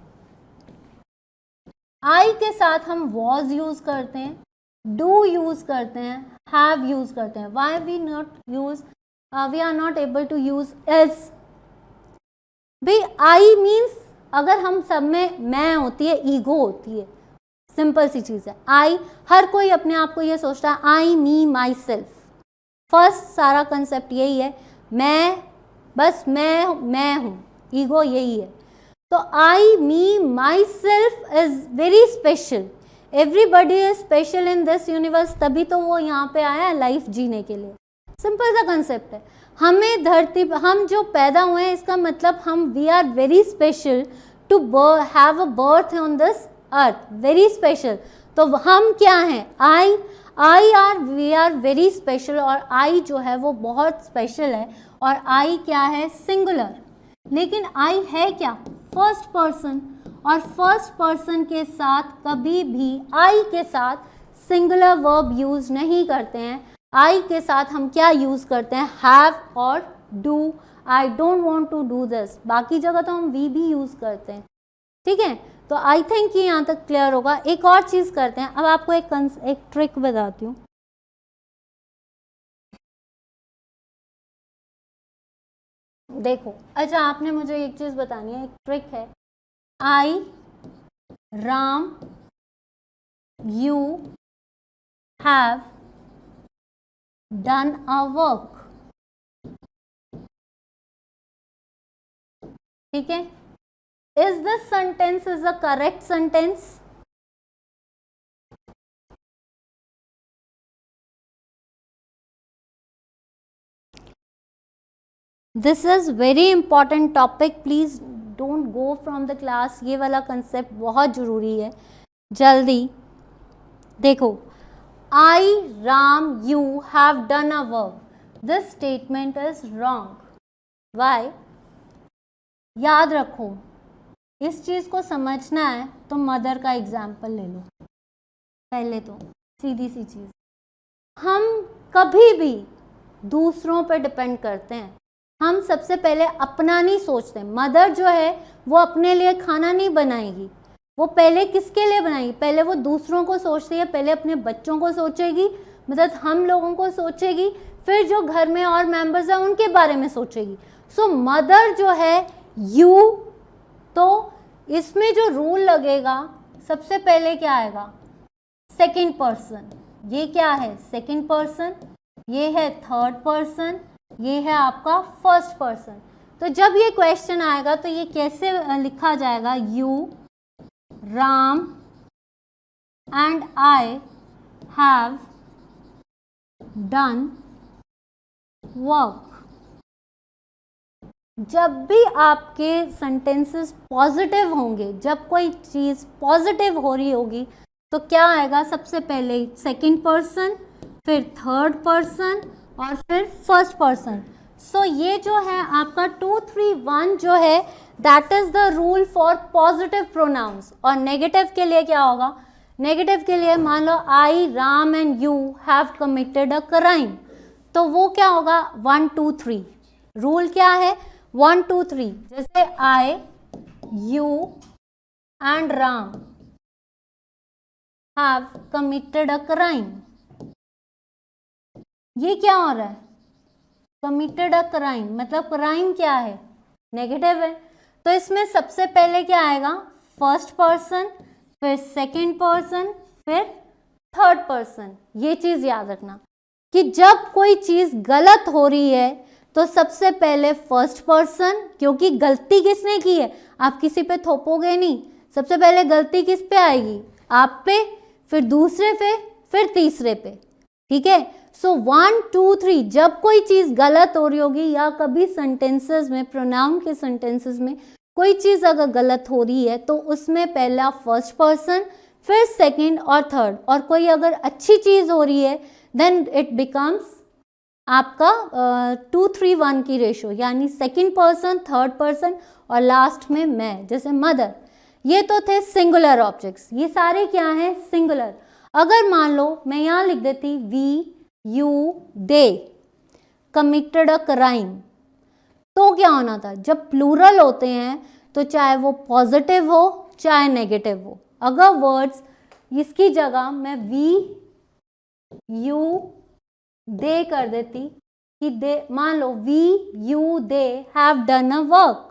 आई के साथ हम वॉज यूज करते हैं, डू यूज करते हैं, हैव यूज करते हैं, why we are not able to use is. भाई आई मीन्स अगर हम सब में मैं होती है, ईगो होती है, सिंपल सी चीज है। आई, हर कोई अपने आप को ये सोचता है आई, मी, माई सेल्फ। फर्स्ट सारा कंसेप्ट यही है, मैं, बस मैं हूं, ईगो यही है। तो I, me, myself is very special, everybody is special in this universe, तभी तो वो यहाँ पे आया है लाइफ जीने के लिए। सिंपल सा कंसेप्ट है। हमें धरती पर, हम जो पैदा हुए हैं इसका मतलब हम we are very special to have a birth on this earth, very special. तो हम क्या हैं, वी आर वेरी स्पेशल, और आई जो है वो बहुत स्पेशल है, और आई क्या है, सिंगुलर। लेकिन आई है क्या, फर्स्ट पर्सन, और फर्स्ट पर्सन के साथ कभी भी आई के साथ सिंगुलर वर्ब यूज नहीं करते हैं। आई के साथ हम क्या यूज करते हैं, हैव और do. I don't want to do this, बाकी जगह तो हम वी भी यूज करते हैं, ठीक है। तो आई थिंक ये यहाँ तक क्लियर होगा। एक और चीज़ करते हैं, अब आपको एक ट्रिक बताती हूँ। देखो, अच्छा आपने मुझे एक चीज़ बतानी है, एक ट्रिक है। I Ram you have done a work, ठीक है। Is this sentence is a correct sentence? This is very important topic, please don't go from the class. ये वाला कंसेप्ट बहुत जरूरी है। जल्दी देखो, I Ram you have done a work, this statement is wrong. Why? याद रखो, इस चीज को समझना है तो मदर का एग्जाम्पल ले लो। पहले तो सीधी सी चीज, हम कभी भी दूसरों पर डिपेंड करते हैं, हम सबसे पहले अपना नहीं सोचते। मदर जो है वो अपने लिए खाना नहीं बनाएगी, वो पहले किसके लिए बनाएगी? पहले वो दूसरों को सोचती है, पहले अपने बच्चों को सोचेगी, मतलब हम लोगों को सोचेगी, फिर जो घर में और मेंबर्स हैं उनके बारे में सोचेगी। सो मदर जो है यू, तो इसमें जो रूल लगेगा सबसे पहले क्या आएगा? Second person. ये क्या है? Second person. ये है थर्ड पर्सन, ये है आपका फर्स्ट पर्सन। तो जब ये क्वेश्चन आएगा तो ये कैसे लिखा जाएगा? You Ram and I have done work. जब भी आपके सेंटेंसेस पॉजिटिव होंगे, जब कोई चीज़ पॉजिटिव हो रही होगी तो क्या आएगा? सबसे पहले सेकंड पर्सन, फिर थर्ड पर्सन और फिर फर्स्ट पर्सन। सो ये जो है आपका 2, 3, 1 जो है that is the rule for positive pronouns. और नेगेटिव के लिए क्या होगा? नेगेटिव के लिए मान लो I Ram and you have committed a crime, तो वो क्या होगा? 1, 2, 3। रूल क्या है? 1, 2, 3। जैसे I you and Ram have committed a crime, ये क्या हो रहा है? कमिटेड अ क्राइम, मतलब क्राइम क्या है? नेगेटिव है। तो इसमें सबसे पहले क्या आएगा? फर्स्ट पर्सन, फिर सेकंड पर्सन, फिर थर्ड पर्सन। ये चीज याद रखना कि जब कोई चीज गलत हो रही है तो सबसे पहले फर्स्ट पर्सन, क्योंकि गलती किसने की है? आप किसी पे थोपोगे नहीं, सबसे पहले गलती किस पे आएगी? आप पे, फिर दूसरे पे, फिर तीसरे पे, ठीक है। सो 1, 2, 3 जब कोई चीज गलत हो रही होगी या कभी सेंटेंसेस में, प्रोनाउन के सेंटेंसेस में कोई चीज अगर गलत हो रही है तो उसमें पहला फर्स्ट पर्सन, फिर सेकंड और थर्ड। और कोई अगर अच्छी चीज हो रही है देन इट बिकम्स आपका 2, 3, 1 की रेशो, यानी सेकंड पर्सन, थर्ड पर्सन और लास्ट में मैं, जैसे मदर। ये तो थे सिंगुलर ऑब्जेक्ट्स, ये सारे क्या हैं? सिंगुलर। अगर मान लो मैं यहाँ लिख देती we you they committed a crime, तो क्या होना था? जब प्लूरल होते हैं तो चाहे वो पॉजिटिव हो चाहे नेगेटिव हो, अगर वर्ड्स इसकी जगह मैं वी यू दे कर देती कि दे, मान लो we you they have done a work,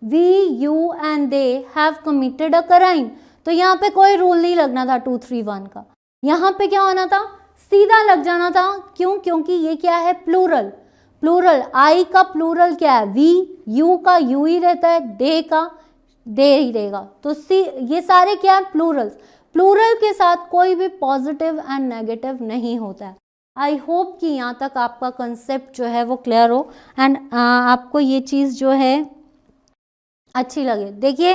we you and they have committed a crime, तो यहाँ पे कोई रूल नहीं लगना था 2, 3, 1 का। यहाँ पे क्या होना था? सीधा लग जाना था। क्यों? क्योंकि ये क्या है? प्लूरल। प्लूरल, आई का प्लूरल क्या है? वी, यू का यू ही रहता है, दे का दे ही रहेगा। तो ये सारे क्या है? प्लूरल्स। प्लूरल के साथ कोई भी पॉजिटिव एंड नेगेटिव नहीं होता है। आई होप कि यहाँ तक आपका कंसेप्ट जो है वो क्लियर हो एंड आपको ये चीज़ जो है अच्छी लगे। देखिए,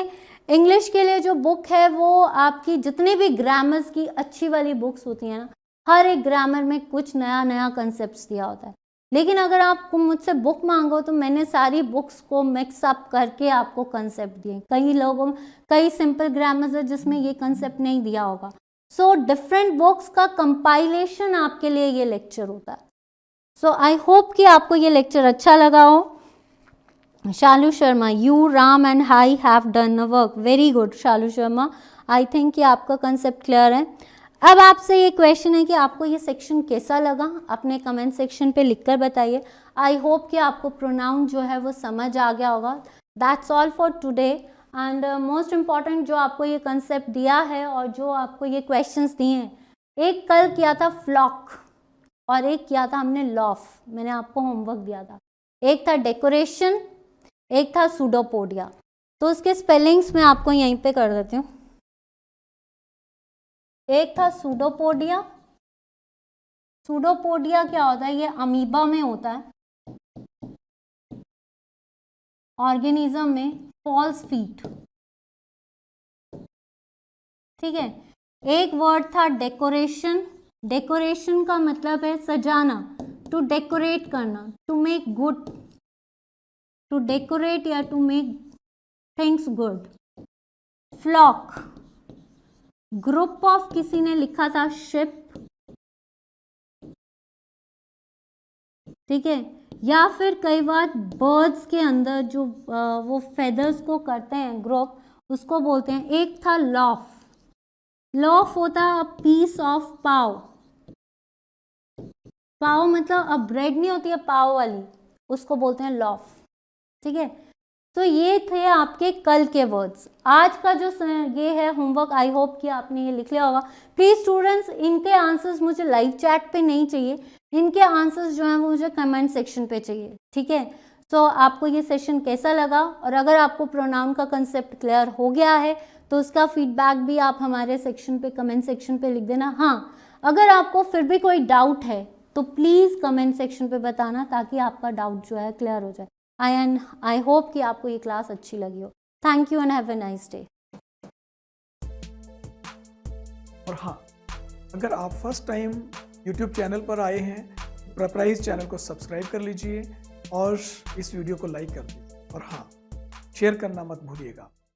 इंग्लिश के लिए जो बुक है वो आपकी जितनी भी ग्रामर्स की अच्छी वाली बुक्स होती हैं ना, हर एक ग्रामर में कुछ नया नया कंसेप्ट दिया होता है। लेकिन अगर आपको मुझसे बुक मांगो तो मैंने सारी बुक्स को मिक्स अप करके आपको कंसेप्ट दिए। कई सिंपल ग्रामर्स है जिसमें ये कंसेप्ट नहीं दिया होगा। सो डिफरेंट बुक्स का कंपाइलेशन आपके लिए ये लेक्चर होता है। सो आई होप कि आपको ये लेक्चर अच्छा लगा हो। Shalu Sharma, you Ram and I have done a work, very good Shalu Sharma, I think कि आपका कंसेप्ट क्लियर है। अब आपसे ये क्वेश्चन है कि आपको ये सेक्शन कैसा लगा, अपने कमेंट सेक्शन पे लिखकर बताइए। आई होप कि आपको प्रोनाउन जो है वो समझ आ गया होगा। That's all for today and most important जो आपको ये कंसेप्ट दिया है और जो आपको ये क्वेश्चंस दिए हैं, एक कल किया था फ्लॉक और एक किया था हमने लॉफ, मैंने आपको होमवर्क दिया था। एक था डेकोरेशन, एक था सूडोपोडिया। तो उसके स्पेलिंग्स मैं आपको यहीं पे कर देती हूँ। एक था सूडोपोडिया, सूडोपोडिया क्या होता है, ये अमीबा में होता है, ऑर्गेनिज्म में, फॉल्स फीट, ठीक है। एक वर्ड था डेकोरेशन, डेकोरेशन का मतलब है सजाना, टू डेकोरेट करना, to make good, to decorate या to make things good. Flock, group of, किसी ने लिखा था शिप, ठीक है, या फिर कई बार बर्ड्स के अंदर जो वो फेदर्स को करते हैं ग्रुप, उसको बोलते हैं। एक था लॉफ, लॉफ होता है अ पीस ऑफ पाव, पाव मतलब अब ब्रेड नहीं होती है पाव वाली, उसको बोलते हैं लॉफ, ठीक है। तो ये थे आपके कल के वर्ड्स। आज का जो ये है होमवर्क, आई होप कि आपने ये लिख लिया होगा। प्लीज स्टूडेंट्स, इनके आंसर्स मुझे लाइव चैट पे नहीं चाहिए, इनके आंसर्स जो हैं वो मुझे कमेंट सेक्शन पे चाहिए, ठीक है। सो आपको ये सेशन कैसा लगा, और अगर आपको प्रोनाउन का कंसेप्ट क्लियर हो गया है तो उसका फीडबैक भी आप हमारे सेक्शन पे, कमेंट सेक्शन पे लिख देना। हाँ, अगर आपको फिर भी कोई डाउट है तो प्लीज़ कमेंट सेक्शन पे बताना, ताकि आपका डाउट जो है क्लियर हो जाए। आई होप कि आपको ये क्लास अच्छी लगी हो। Thank you and have a nice day. और हाँ, अगर आप फर्स्ट टाइम YouTube चैनल पर आए हैं, प्रेपराइज चैनल को सब्सक्राइब कर लीजिए और इस वीडियो को लाइक कर दीजिए, और हाँ, शेयर करना मत भूलिएगा।